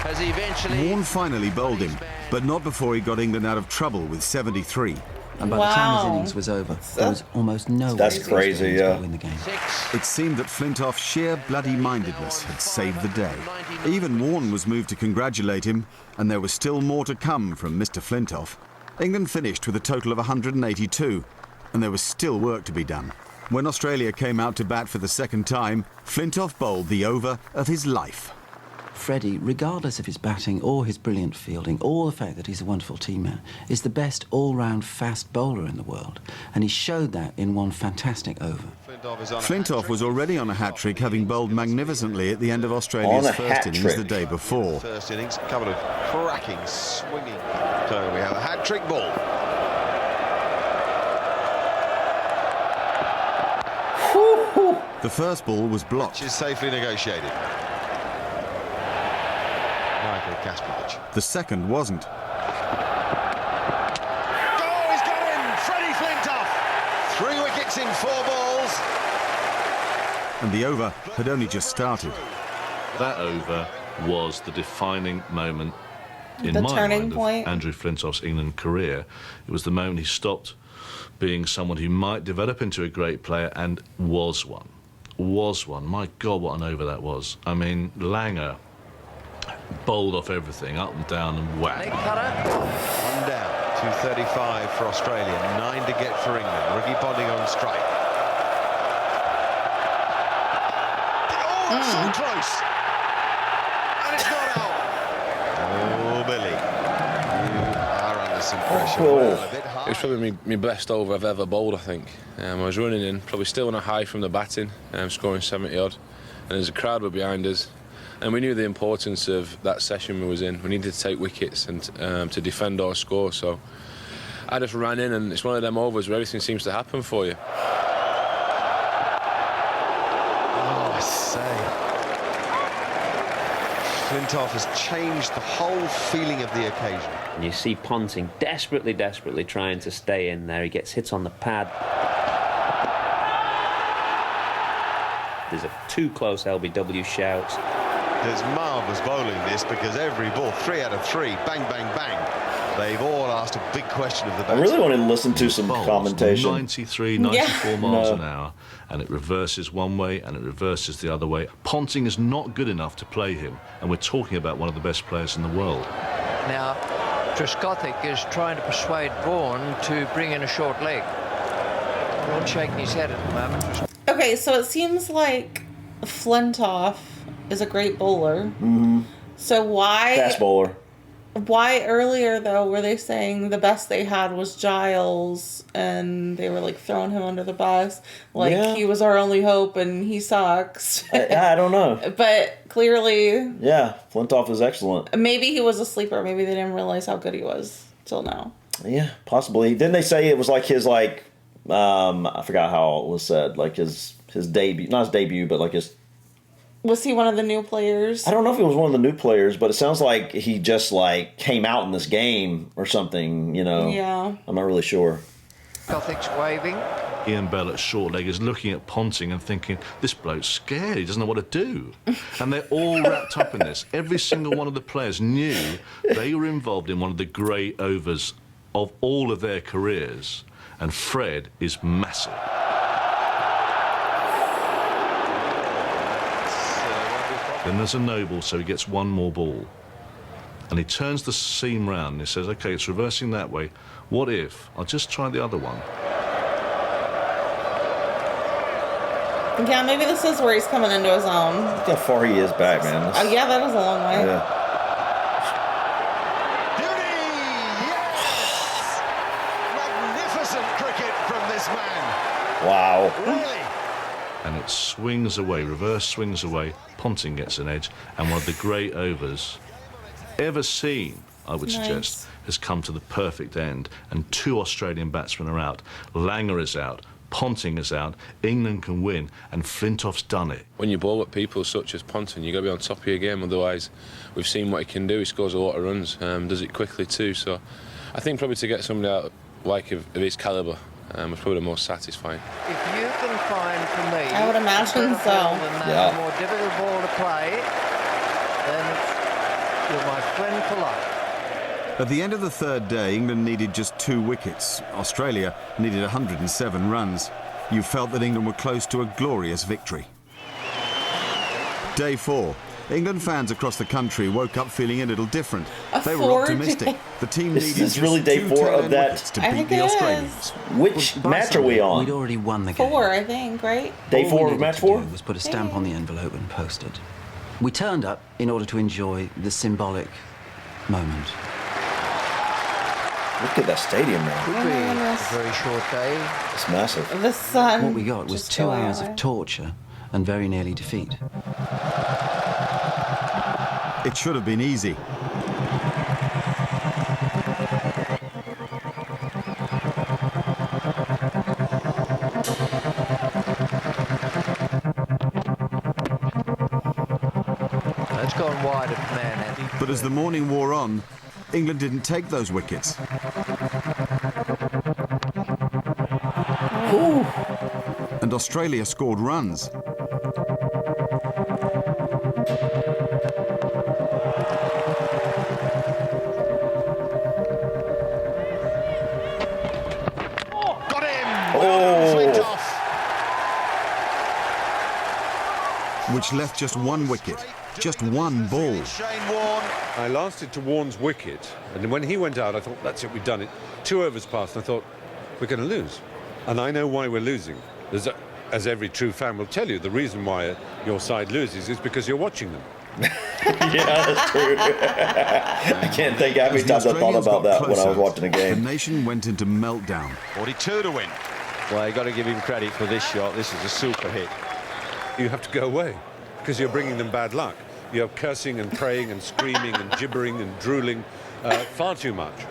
has eventually... Warne finally bowled him, but not before he got England out of trouble with 73. And by the time his innings was over, there was almost no way for crazy, to win the game. It seemed that Flintoff's sheer bloody-mindedness had saved the day. Even Warne was moved to congratulate him, and there was still more to come from Mr. Flintoff. England finished with a total of 182, and there was still work to be done. When Australia came out to bat for the second time, Flintoff bowled the over of his life. Freddie, regardless of his batting or his brilliant fielding, or the fact that he's a wonderful team man, is the best all-round fast bowler in the world. And he showed that in one fantastic over. Flintoff was already on a hat-trick, having bowled magnificently at the end of Australia's first innings the day before. First innings, a couple of cracking, swinging. So we have a hat-trick ball. The first ball was blocked. Which is safely negotiated. The second wasn't. Oh, he's got in! Freddie Flintoff! 3 wickets in 4 balls. And the over had only just started. That over was the defining moment in The my turning mind point. of Andrew Flintoff's England career. It was the moment he stopped being someone who might develop into a great player and was one. Was one. My God, what an over that was. I mean, Langer bowled off everything, up and down and whack. One down, 2:35 for Australia, 9 to get for England. Ricky Ponting on strike. Oh, it's so close. And it's not out. Oh, Billy, you are under some pressure. Well, a bit hard. It was probably my best over I've ever bowled, I think. I was running in, probably still on a high from the batting, scoring 70-odd. And there's a crowd were behind us. And we knew the importance of that session we was in. We needed to take wickets and to defend our score. So I just ran in, and it's one of them overs where everything seems to happen for you. Oh, I say. Flintoff has changed the whole feeling of the occasion. And you see Ponting desperately trying to stay in there. He gets hit on the pad. There's a too close LBW shout. There's marvellous bowling this, because every ball, 3 out of 3, bang, bang, bang. They've all asked a big question of the batsman. I really want to listen to some commentation. 93, 94 miles an hour, and it reverses one way and it reverses the other way. Ponting is not good enough to play him, and we're talking about one of the best players in the world. Now, Trescothick is trying to persuade Vaughan to bring in a short leg. Vaughan's shaking his head at the moment. Okay, so it seems like Flintoff is a great bowler. Mm-hmm. So why... Fast bowler. Why earlier, though, were they saying the best they had was Giles, and they were, like, throwing him under the bus? Like, he was our only hope, and he sucks. I don't know. But clearly... Yeah, Flintoff is excellent. Maybe he was a sleeper. Maybe they didn't realize how good he was till now. Yeah, possibly. Didn't they say it was like his, like... I forgot how it was said. Like, his debut... Not his debut, but, like, his... Was he one of the new players? I don't know if he was one of the new players, but it sounds like he just, like, came out in this game or something, you know. Yeah. I'm not really sure. Gothic's waving. Ian Bell at short leg is looking at Ponting and thinking, this bloke's scared, he doesn't know what to do. And they're all wrapped up in this. Every single one of the players knew they were involved in one of the great overs of all of their careers. And Fred is massive. Then there's a no ball, so he gets one more ball. And he turns the seam round and he says, OK, it's reversing that way. What if I'll just try the other one? Yeah, maybe this is where he's coming into his own. Look how far he is back, man. Oh, yeah, that is a long way. Yeah. Magnificent cricket from this man. Wow. Really? And it swings away, reverse swings away. Ponting gets an edge, and one of the great overs ever seen, I would suggest, has come to the perfect end. And 2 Australian batsmen are out. Langer is out. Ponting is out. England can win, and Flintoff's done it. When you bowl at people such as Ponting, you've got to be on top of your game, otherwise we've seen what he can do. He scores a lot of runs, does it quickly too, so I think probably to get somebody out like of his calibre was probably the most satisfying. If you can find, for me, I would imagine so. A more difficult ball to play, then you're my friend for life. At the end of the 3rd day, England needed just 2 wickets. Australia needed 107 runs. You felt that England were close to a glorious victory. Day 4. England fans across the country woke up feeling a little different. They were optimistic. The team needed just really day 4 of that to beat the Australians. Which match are we on? We'd already won the game. 4, I think, right? Day 4 of match 4? Was put a stamp on the envelope and posted. We turned up in order to enjoy the symbolic moment. Look at that stadium, man. Could be a very short day. It's massive. The sun. What we got was 2 hours of torture and very nearly defeat. It should have been easy. It's gone wide of man, Andy. But as the morning wore on, England didn't take those wickets. Ooh. And Australia scored runs. Got him! Well done, Flintoff. Which left just 1 wicket. Just 1 ball. Shane Warne. I lasted to Warne's wicket, and when he went out, I thought, that's it, we've done it. 2 overs passed, and I thought, we're going to lose. And I know why we're losing. As every true fan will tell you, the reason why your side loses is because you're watching them. Yeah, that's true. I can't think how many times I thought about that when I was watching the game. The nation went into meltdown. 42 to win. Well, you've got to give him credit for this shot. This is a super hit. You have to go away, because you're bringing them bad luck. You're cursing and praying and screaming and gibbering and drooling far too much.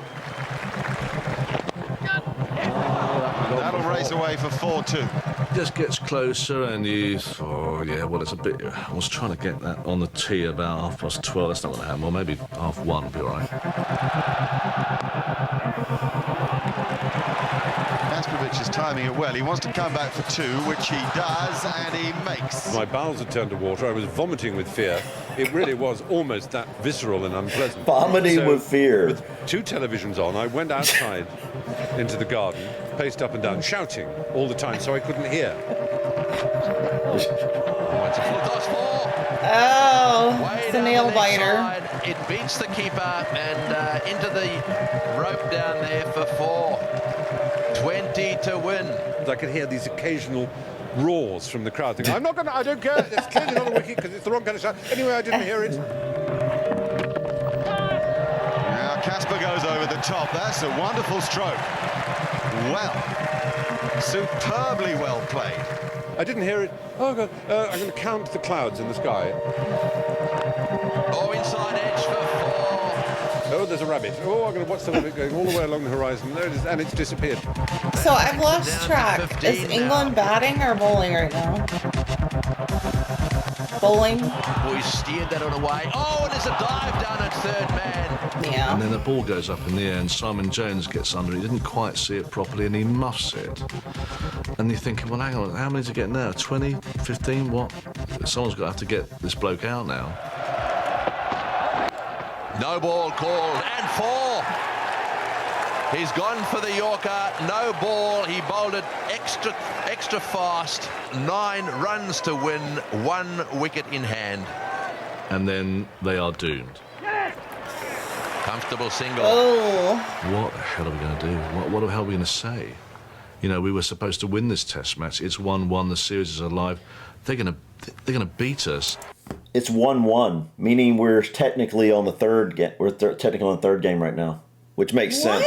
That'll race away for 4-2. Just gets closer and he's, oh yeah, well it's a bit, I was trying to get that on the tee about 12:30, that's not going to happen, or maybe 1:30 will be all right. Jasper is timing it well. He wants to come back for 2, which he does, and he makes. My bowels had turned to water, I was vomiting with fear. It really was almost that visceral and unpleasant. Vomiting with fear. With 2 televisions on, I went outside into the garden, paced up and down, shouting all the time, so I couldn't hear. Oh, it's a nail biter. It beats the keeper and into the rope down there for 4. 20 to win. I could hear these occasional roars from the crowd thinking, I don't care, it's clearly not a wicket because it's the wrong kind of shot. Anyway, I didn't hear it. Now Jasper goes over the top. That's a wonderful stroke. Well, superbly well played. I didn't hear it. Oh, God. I'm going to count the clouds in the sky. Oh, inside edge for 4. Oh, there's a rabbit. Oh, I'm going to watch the rabbit going all the way along the horizon. There it is, and it's disappeared. So I've lost track. Is England batting or bowling right now? Bowling. Boys steered that on away. Oh, and there's a dive down at third man. Yeah. And then the ball goes up in the air and Simon Jones gets under it. He didn't quite see it properly and he muffs it. And you're thinking, well, hang on, how many to get now? 20, 15, what? Someone's got to have to get this bloke out now. No ball called, and 4. He's gone for the Yorker, no ball. He bowled it extra fast. 9 runs to win, 1 wicket in hand. And then they are doomed. Comfortable single. Oh. What the hell are we going to do? What the hell are we going to say? You know, we were supposed to win this Test match. It's 1-1. The series is alive. They're going to beat us. It's 1-1, meaning we're technically on the third game. We're technically on the third game right now, which makes sense.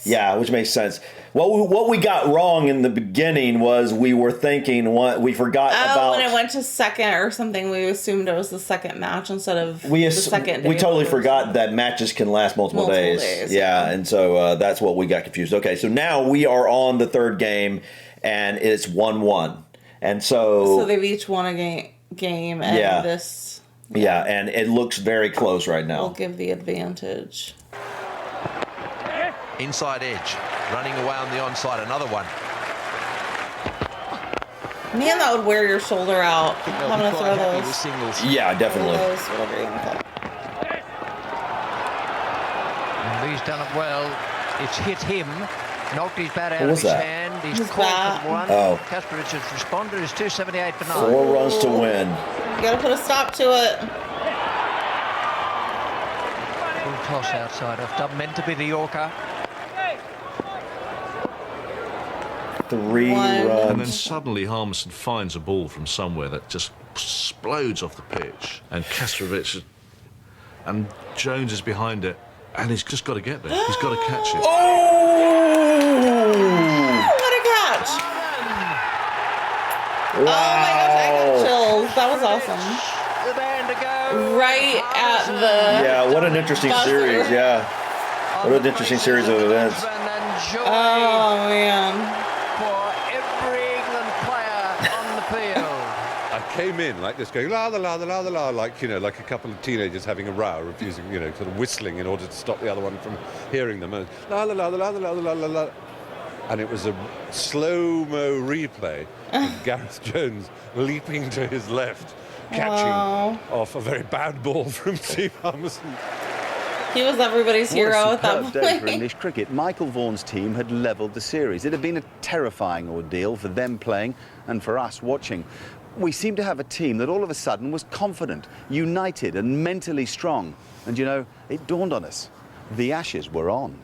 Yeah, which makes sense. What we got wrong in the beginning was we were thinking we forgot about when it went to second or something. We assumed it was the second match instead of the second day. We totally forgot that matches can last multiple days. Yeah, and so that's what we got confused. Okay, so now we are on the third game, and it's 1-1, and so they've each won a game, and this. Yeah, and it looks very close right now. We'll give the advantage. Inside edge, running away on the onside, another one. Man, that would wear your shoulder out. I'm going to throw those. Yeah, definitely. Those, whatever you want to call it. And he's done it well. It's hit him. Knocked his bat out What of was his that? hand. He's His caught bat. for 1. Oh. Jasper Richards responded. It's 278 for 9. 4 runs to win. You got to put a stop to it. Full toss outside off dub. Meant to be the Yorker. 3 And then runs. suddenly Harmison finds a ball from somewhere that just explodes off the pitch. And Kastrovic and Jones is behind it. And he's just got to get there. He's got to catch it. Oh, what a catch. Wow. Oh my gosh, I got chills. That was awesome. The band to go. Right at the... Yeah, what an interesting series, yeah. What an interesting series of events. Oh, man. For every England player on the field. I came in like this, going la la la la la la, like like a couple of teenagers having a row, refusing, sort of whistling in order to stop the other one from hearing them. And la la la la la la la la la. And it was a slow-mo replay of Gareth Jones leaping to his left, catching off a very bad ball from Steve Harmison. He was everybody's hero at that What a superb day for point. English cricket. Michael Vaughan's team had levelled the series. It had been a terrifying ordeal for them playing and for us watching. We seemed to have a team that all of a sudden was confident, united and mentally strong. And it dawned on us. The Ashes were on.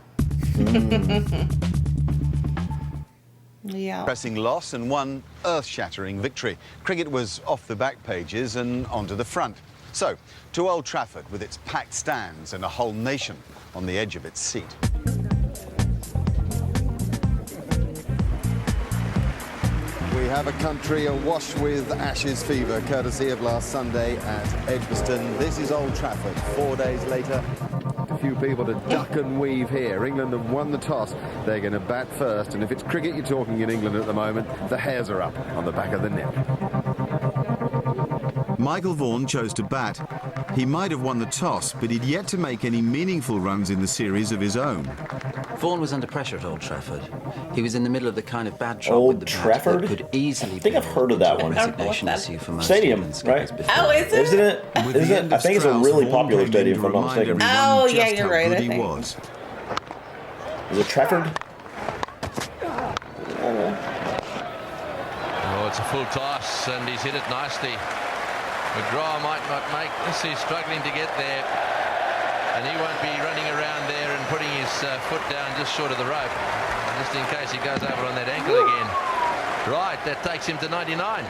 Yeah. Pressing loss and one earth-shattering victory. Cricket was off the back pages and onto the front. So, to Old Trafford with its packed stands and a whole nation on the edge of its seat. We have a country awash with Ashes fever, courtesy of last Sunday at Edgbaston. This is Old Trafford, 4 days later. A few people to duck and weave here. England have won the toss. They're going to bat first, and if it's cricket you're talking in England at the moment, the hairs are up on the back of the neck. Michael Vaughan chose to bat. He might have won the toss, but he'd yet to make any meaningful runs in the series of his own. Vaughan was under pressure at Old Trafford. He was in the middle of the kind of bad job Old with the Trafford? bat that could easily I think I've heard of that one. resignation issue for most Stadium, England right? skippers before. Oh, is it? Isn't it? With the Isn't end it? I of think it's a Strauss, really Vaughan popular came in stadium, to if I'm not remind mistaken. everyone Oh, yeah, just you're how right, good I he think. was. Is it Trafford? Oh, it's a full toss, and he's hit it nicely. McGraw might not make this. He's struggling to get there, and he won't be running around there and putting his foot down just short of the rope, just in case he goes over on that ankle again. Right, that takes him to 99.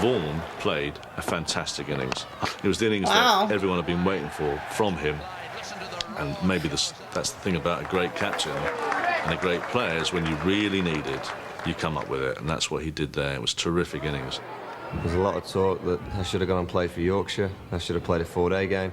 Vaughan played a fantastic innings. It was the innings Wow. that everyone had been waiting for from him. And maybe that's the thing about a great captain and a great player is when you really need it, you come up with it. And that's what he did there. It was terrific innings. There's a lot of talk that I should have gone and played for Yorkshire. I should have played a 4-day game.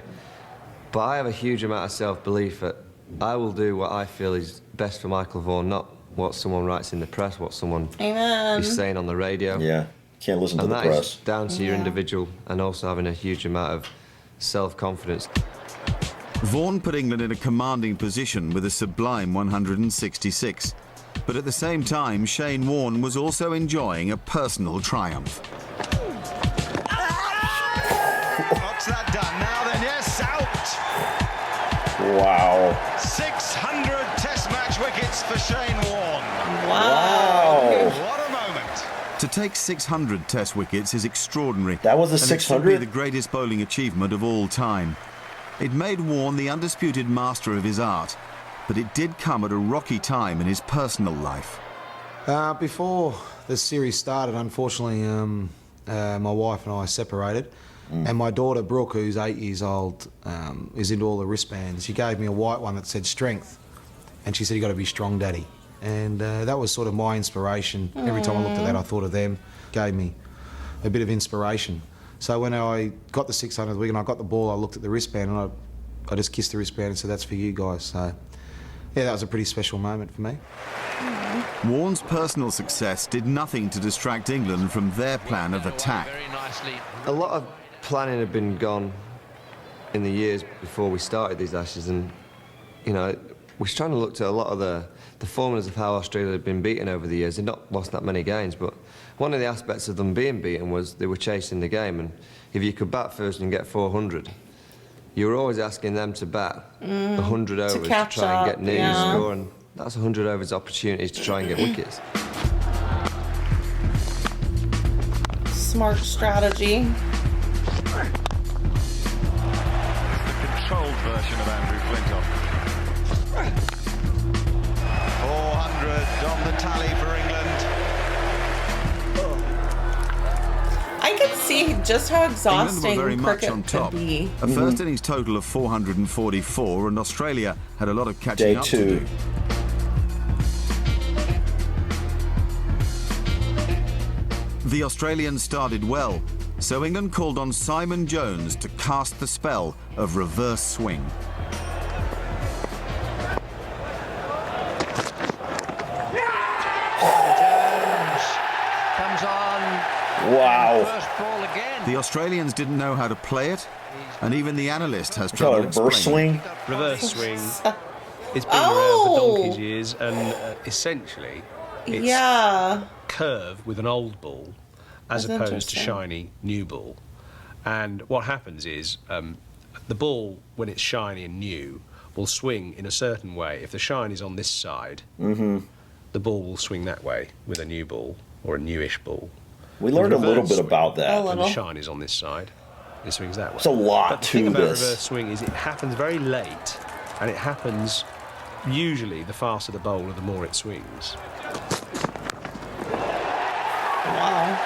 But I have a huge amount of self-belief that I will do what I feel is best for Michael Vaughan, not what someone writes in the press, what someone Amen. is saying on the radio. Yeah, can't listen to And the that press. is down to your individual and also having a huge amount of self-confidence. Warne put England in a commanding position with a sublime 166. But at the same time, Shane Warne was also enjoying a personal triumph. What's that done now then? Yes, out! Wow. 600 Test match wickets for Shane Warne. Wow. What a moment. To take 600 Test wickets is extraordinary. That was a and 600? It's the greatest bowling achievement of all time. It made Warne the undisputed master of his art, but it did come at a rocky time in his personal life. Before the series started, unfortunately, my wife and I separated. And my daughter, Brooke, who's 8 years old, is into all the wristbands. She gave me a white one that said strength. And she said, "You got to be strong, Daddy." And that was sort of my inspiration. Every time I looked at that, I thought of them. Gave me a bit of inspiration. So when I got the 600th wicket and I got the ball, I looked at the wristband and I just kissed the wristband and said, "That's for you guys." So, yeah, that was a pretty special moment for me. Warne's personal success did nothing to distract England from their plan of attack. A lot of planning had been gone in the years before we started these Ashes, and, you know, we was trying to look to a lot of the formulas of how Australia had been beaten over the years. They'd not lost that many games, but one of the aspects of them being beaten was they were chasing the game, and if you could bat first and get 400, you were always asking them to bat 100 overs to try and get near your score, and that's 100 overs opportunities to try and get wickets. Smart strategy. The controlled version of Andrew Flintoff. 400 on the tally for England. I can see just how exhausting England were very much cricket on top. could be. A first innings total of 444, and Australia had a lot of catching up to do. The Australians started well, so England called on Simon Jones to cast the spell of reverse swing. Jones comes on. Wow. First ball again. The Australians didn't know how to play it, and even the analyst has Is that a trouble reverse explaining. swing? Reverse swing. It's been around for donkey's years, and essentially it's curve with an old ball as That's opposed to shiny new ball. And what happens is the ball, when it's shiny and new, will swing in a certain way. If the shine is on this side, the ball will swing that way with a new ball or a newish ball. We learned a little bit about that. When the shine is on this side, it swings that way. It's a lot but the to thing about this. reverse swing is it happens very late, and it happens usually the faster the bowler, the more it swings. Wow.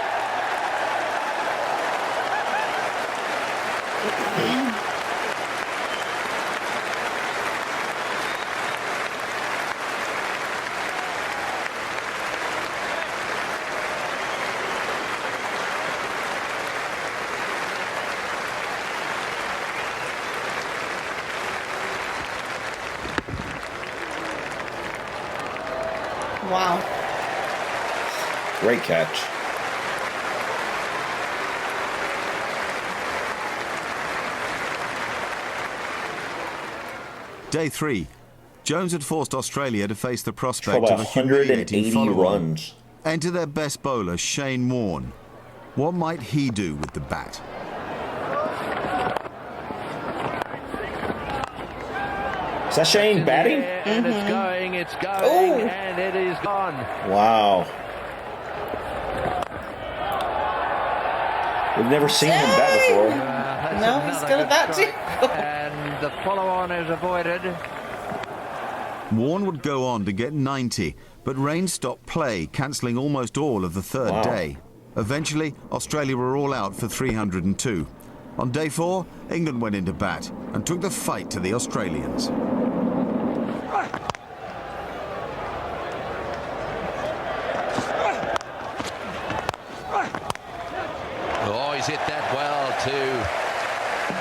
Wow. Great catch. Day 3. Jones had forced Australia to face the prospect Trouble of a humiliating 180 follow-on. runs. Enter their best bowler, Shane Warne. What might he do with the bat? Is that Shane batting? And it's going, and it is gone. Wow. We've never seen him bat before. No, he's good at that too. And the follow-on is avoided. Warne would go on to get 90, but rain stopped play, cancelling almost all of the third day. Eventually, Australia were all out for 302. On day 4, England went into bat and took the fight to the Australians. Oh, he's hit that well too.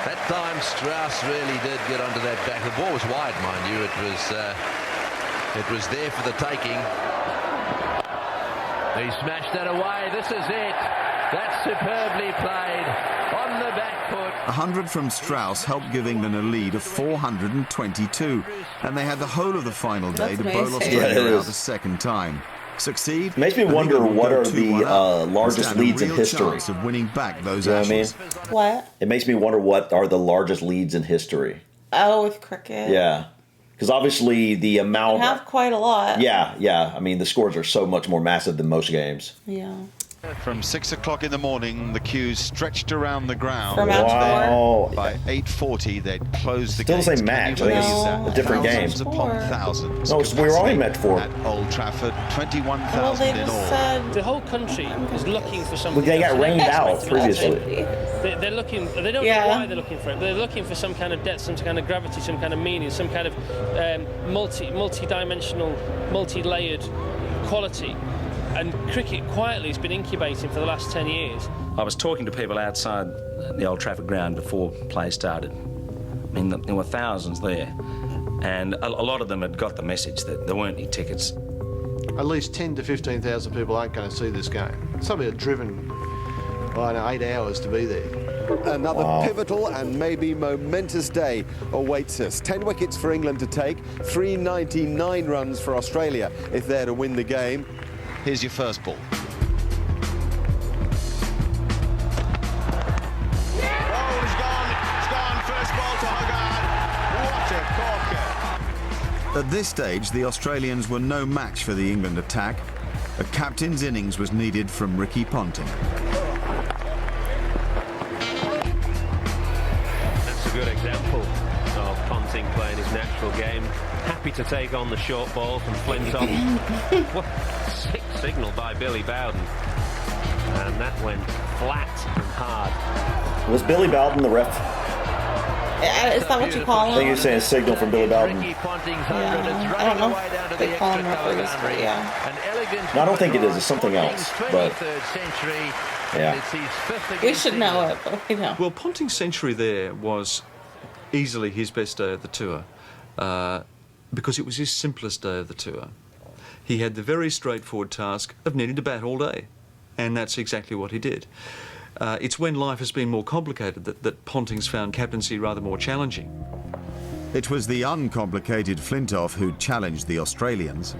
That time Strauss really did get onto that back. The ball was wide, mind you. It was there for the taking. He smashed that away. This is it. That's superbly played on the back foot. 100 from Strauss helped give England a lead of 422, and they had the whole of the final day to bowl Australia out a second time. Succeed? Makes me wonder what are the largest leads in history. Of winning back those you know what I mean? What? It makes me wonder what are the largest leads in history. Oh, with cricket. Yeah. Because obviously the amount... You have quite a lot. Yeah. I mean, the scores are so much more massive than most games. Yeah. From 6 o'clock in the morning, the queues stretched around the ground. For match wow. By 8:40, they'd closed the Still gates. the same match. I think it's a different game. Thousands upon thousands. No, we were only match 4. At Old Trafford, 21,000 in all. The whole country is looking for something. Well, they got rained out previously. They're looking. They don't know why they're looking for it. But they're looking for some kind of depth, some kind of gravity, some kind of meaning, some kind of multi-dimensional, multi-layered quality. And cricket quietly has been incubating for the last 10 years. I was talking to people outside the Old Trafford ground before play started. I mean, there were thousands there, and a lot of them had got the message that there weren't any tickets. At least 10 to 15,000 people aren't going to see this game. Some have driven, 8 hours to be there. Another pivotal and maybe momentous day awaits us. 10 wickets for England to take, 399 runs for Australia if they're to win the game. Here's your first ball. At this stage, the Australians were no match for the England attack. A captain's innings was needed from Ricky Ponting. That's a good example of Ponting playing his natural game. Happy to take on the short ball from Flintoff. What sick signal by Billy Bowden. And that went flat and hard. Was Billy Bowden the ref? Is that what you call him? I think you're saying a signal from Billy Bowden. I don't know if they call him referees, but yeah. No, I don't think it is. It's something else. But yeah. We should know it, but we don't. Well, Ponting's century there was easily his best day of the tour. Because it was his simplest day of the tour. He had the very straightforward task of needing to bat all day, and that's exactly what he did. It's when life has been more complicated that Ponting's found captaincy rather more challenging. It was the uncomplicated Flintoff who challenged the Australians.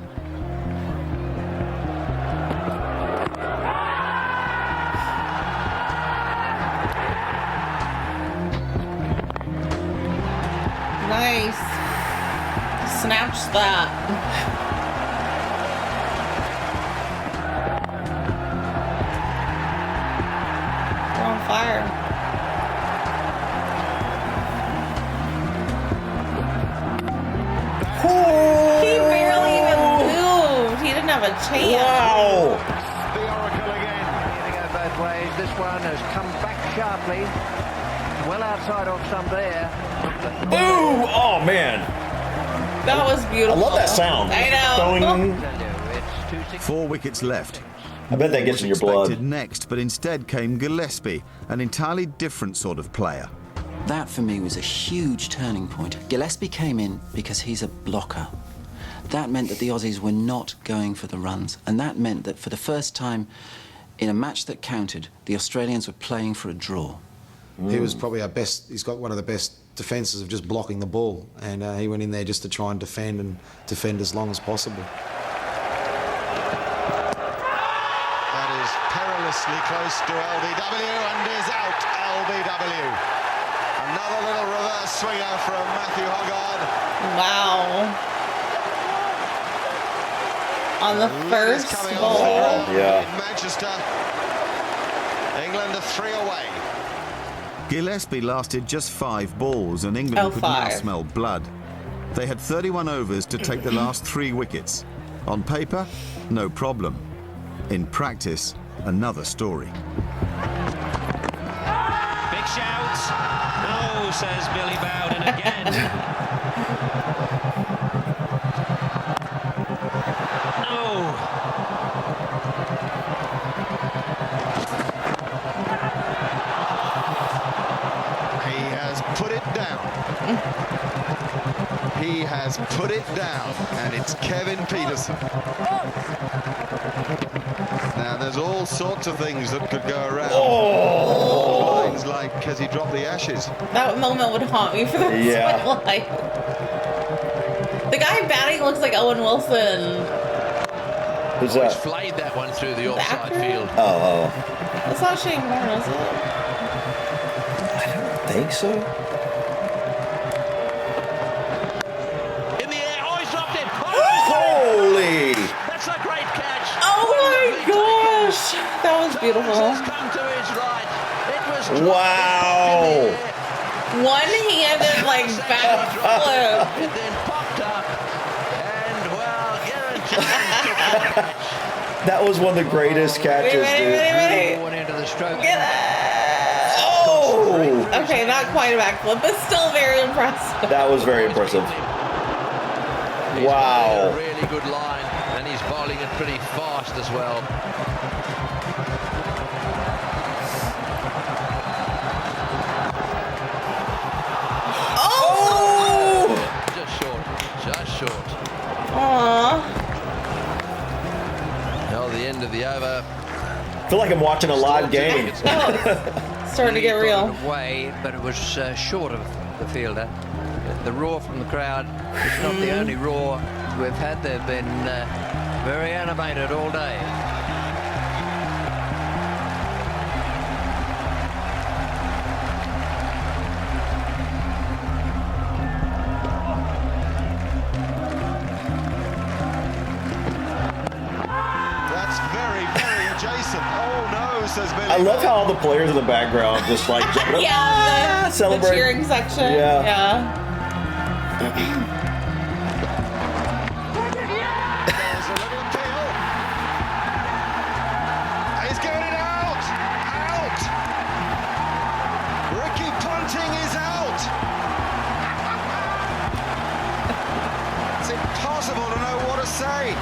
Nice. Snatch that. We're on fire. He barely even moved. He didn't have a chance. Wow. The Oracle again. Here to go both ways. This one has come back sharply. Well outside off stump there. Boom! Oh, man. That was beautiful. I love that sound. I know. 4 wickets left. I bet that gets in your blood. Expected next, but instead came Gillespie, an entirely different sort of player. That, for me, was a huge turning point. Gillespie came in because he's a blocker. That meant that the Aussies were not going for the runs, and that meant that for the first time in a match that counted, the Australians were playing for a draw. He was probably our best. He's got one of the best defences of just blocking the ball, and he went in there just to try and defend as long as possible. That is perilously close to LBW and is out, LBW. Another little reverse swinger from Matthew Hoggard. Wow. On the first ball. Yeah. In Manchester, England are 3 away. Gillespie lasted just 5 balls, and England could now smell blood. They had 31 overs to take the last 3 wickets. On paper, no problem. In practice, another story. Big shout. No, says Billy Bowden again. No. Put it down. He has put it down, and it's Kevin Peterson. Now there's all sorts of things that could go around. Oh! Lines like, has he dropped the ashes? That moment would haunt me for the rest of my life. The guy batting looks like Owen Wilson. Who's that? He's flayed that one through the offside field. Oh. That's not Shane Warne, is it? I don't think so. In the air. Oh, he's dropped it. Holy! That's a great catch. Oh my gosh! That was beautiful. Come to his right. It was Wow! One-handed, like, back flip. It then popped up. And, well, Garrett Jones took the catch. That was one of the greatest catches, Ready. One into the stroke. Oh! Okay, not quite a backflip, but still very impressive. That was very impressive. He's Wow. got a really good line, and he's bowling it pretty fast as well. Oh! Just short. Aww. Now the end of the over. I feel like I'm watching a live game. Starting to get real. Away, but it was short of the fielder. The roar from the crowd is not the only roar we've had. They've been very animated all day. That's very, very adjacent. Oh no, says Billy. I love how all the players in the background just like jumping up. Yeah, the celebrate. cheering section. Yeah. There's a little appeal. He's going it out. Out. Ricky Ponting is out. It's impossible to know what to say.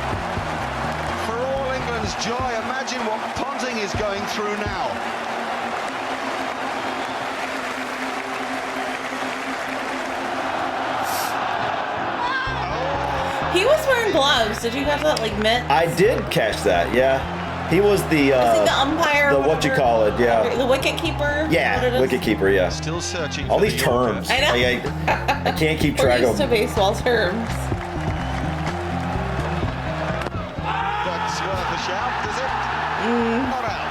For all England's joy, imagine what Ponting is going through now. He was wearing gloves. Did you catch that, like, mitt? I did catch that, yeah. He was the Is he the umpire? the what you call it, yeah. The wicket keeper? Yeah, wicket keeper, yeah. Still searching. All for these the terms. I know. I can't keep We're track used of to them. baseball terms. That's worth a shout, is it? Not out.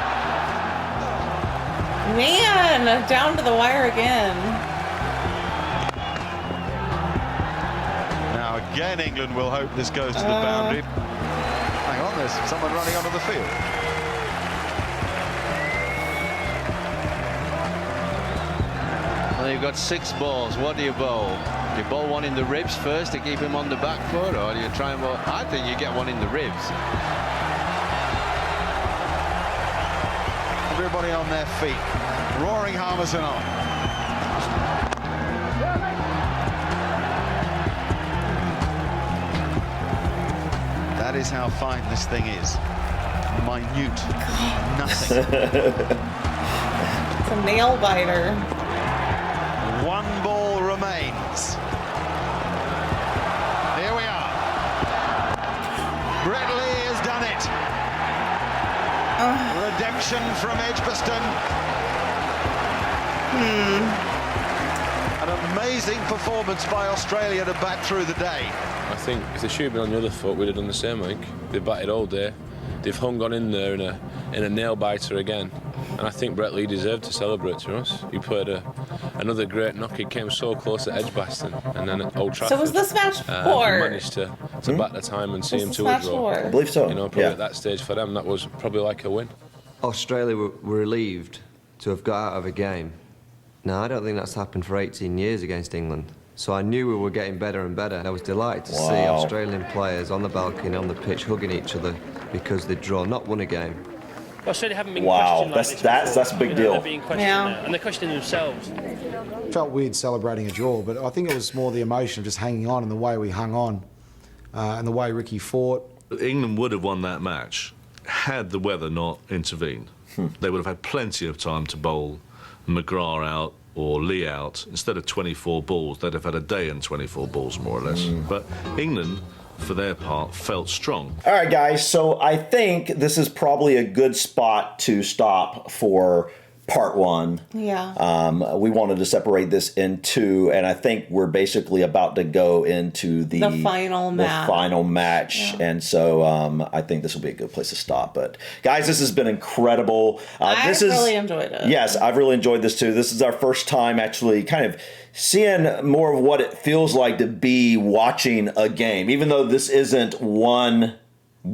Man, down to the wire again. Now again, England will hope this goes to the boundary. Hang on, there's someone running onto the field. Well, you've got 6 balls. What do you bowl? Do you bowl one in the ribs first to keep him on the back foot, or do you try and bowl? I think you get one in the ribs. Everybody on their feet. Roaring hammers and on. That is how fine this thing is. Minute. Nothing. It's a nail biter. 1 ball remains. Here we are. Brett Lee has done it. Redemption from Edgbaston. An amazing performance by Australia to bat through the day. I think if they should have been on the other foot, we'd have done the same. I think they've batted all day. They've hung on in there in a nail biter again, and I think Brett Lee deserved to celebrate. To us, he played another great knock. He came so close at Edgbaston, and then at Old Trafford. So was this match He 4? managed to bat the time and see Was him this to a match draw. 4? I believe so. You know, probably Yeah. at that stage for them, that was probably like a win. Australia were relieved to have got out of a game. Now, I don't think that's happened for 18 years against England. So I knew we were getting better and better. I was delighted to see Wow. Australian players on the balcony, on the pitch, hugging each other because they'd drawn, not won a game. Australia haven't been Wow, questioned like this that's a before. big You know, deal. They're being questioned Yeah. now, and they're questioning themselves. Felt weird celebrating a draw, but I think it was more the emotion of just hanging on and the way we hung on and the way Ricky fought. England would have won that match had the weather not intervened. They would have had plenty of time to bowl McGrath out or Lee out. Instead of 24 balls, they'd have had a day and 24 balls, more or less. But England for their part, felt strong. All right, guys. So I think this is probably a good spot to stop for part one. Yeah. We wanted to separate this in two, and I think we're basically about to go into the final match. Yeah. And so I think this will be a good place to stop. But guys, this has been incredible. I've really enjoyed it. Yes, I've really enjoyed this too. This is our first time actually kind of seeing more of what it feels like to be watching a game. Even though this isn't one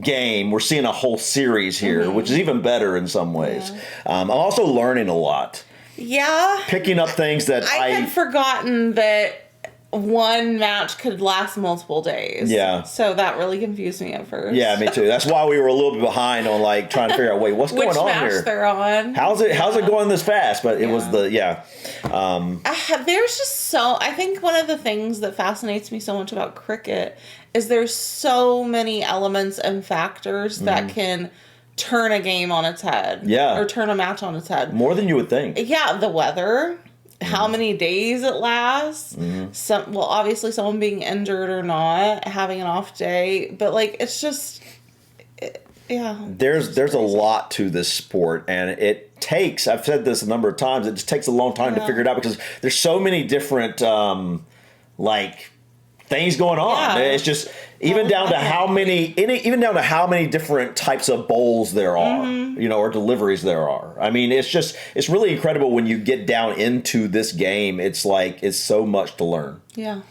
game, we're seeing a whole series here, which is even better in some ways. I'm also learning a lot. Yeah. Picking up things that I had forgotten that one match could last multiple days. Yeah. So that really confused me at first. Yeah, me too. That's why we were a little bit behind on like trying to figure out, wait, what's going on match here? They're on. How's it going this fast? But it was the there's just I think one of the things that fascinates me so much about cricket is there's so many elements and factors that can turn a game on its head. Yeah. Or turn a match on its head. More than you would think. Yeah, the weather, how many days it lasts. Obviously someone being injured or not, having an off day, but like it's just there's a lot to this sport, and it takes, I've said this a number of times, it just takes a long time to figure it out because there's so many different things going on. It's just even down to how many different types of bowls there are, or deliveries there are. I mean, it's really incredible when you get down into this game. It's so much to learn. Yeah.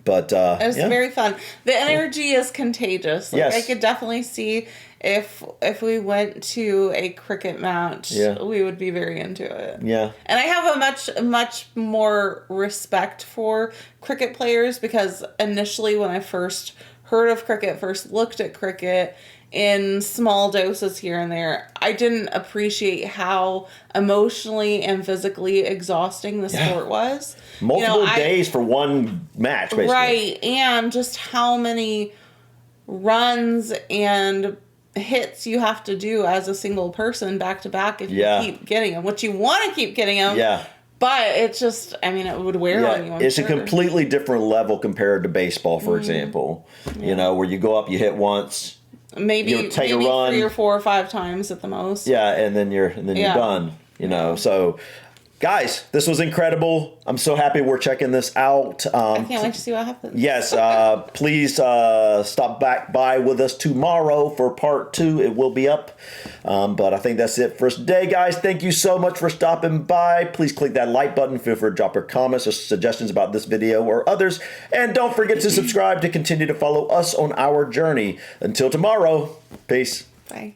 But it's very fun. The energy is contagious. Yes. I could definitely see if we went to a cricket match, we would be very into it. Yeah. And I have a much more respect for cricket players because initially when I first heard of cricket, first looked at cricket in small doses here and there, I didn't appreciate how emotionally and physically exhausting the sport was. Multiple days for one match, basically. Right, and just how many runs and hits you have to do as a single person back to back if you keep getting them, which you want to keep getting them. Yeah. But it's just, it would wear on you. It's a completely different level compared to baseball, for example. Where you go up, you hit once, maybe take a run 3 or 4 or 5 times at the most. Yeah, and then you're done. So guys, this was incredible. I'm so happy we're checking this out. I can't wait to see what happens. Yes, please stop back by with us tomorrow for part 2. It will be up. But I think that's it for today, guys. Thank you so much for stopping by. Please click that like button. Feel free to drop your comments or suggestions about this video or others. And don't forget to subscribe to continue to follow us on our journey. Until tomorrow, peace. Bye.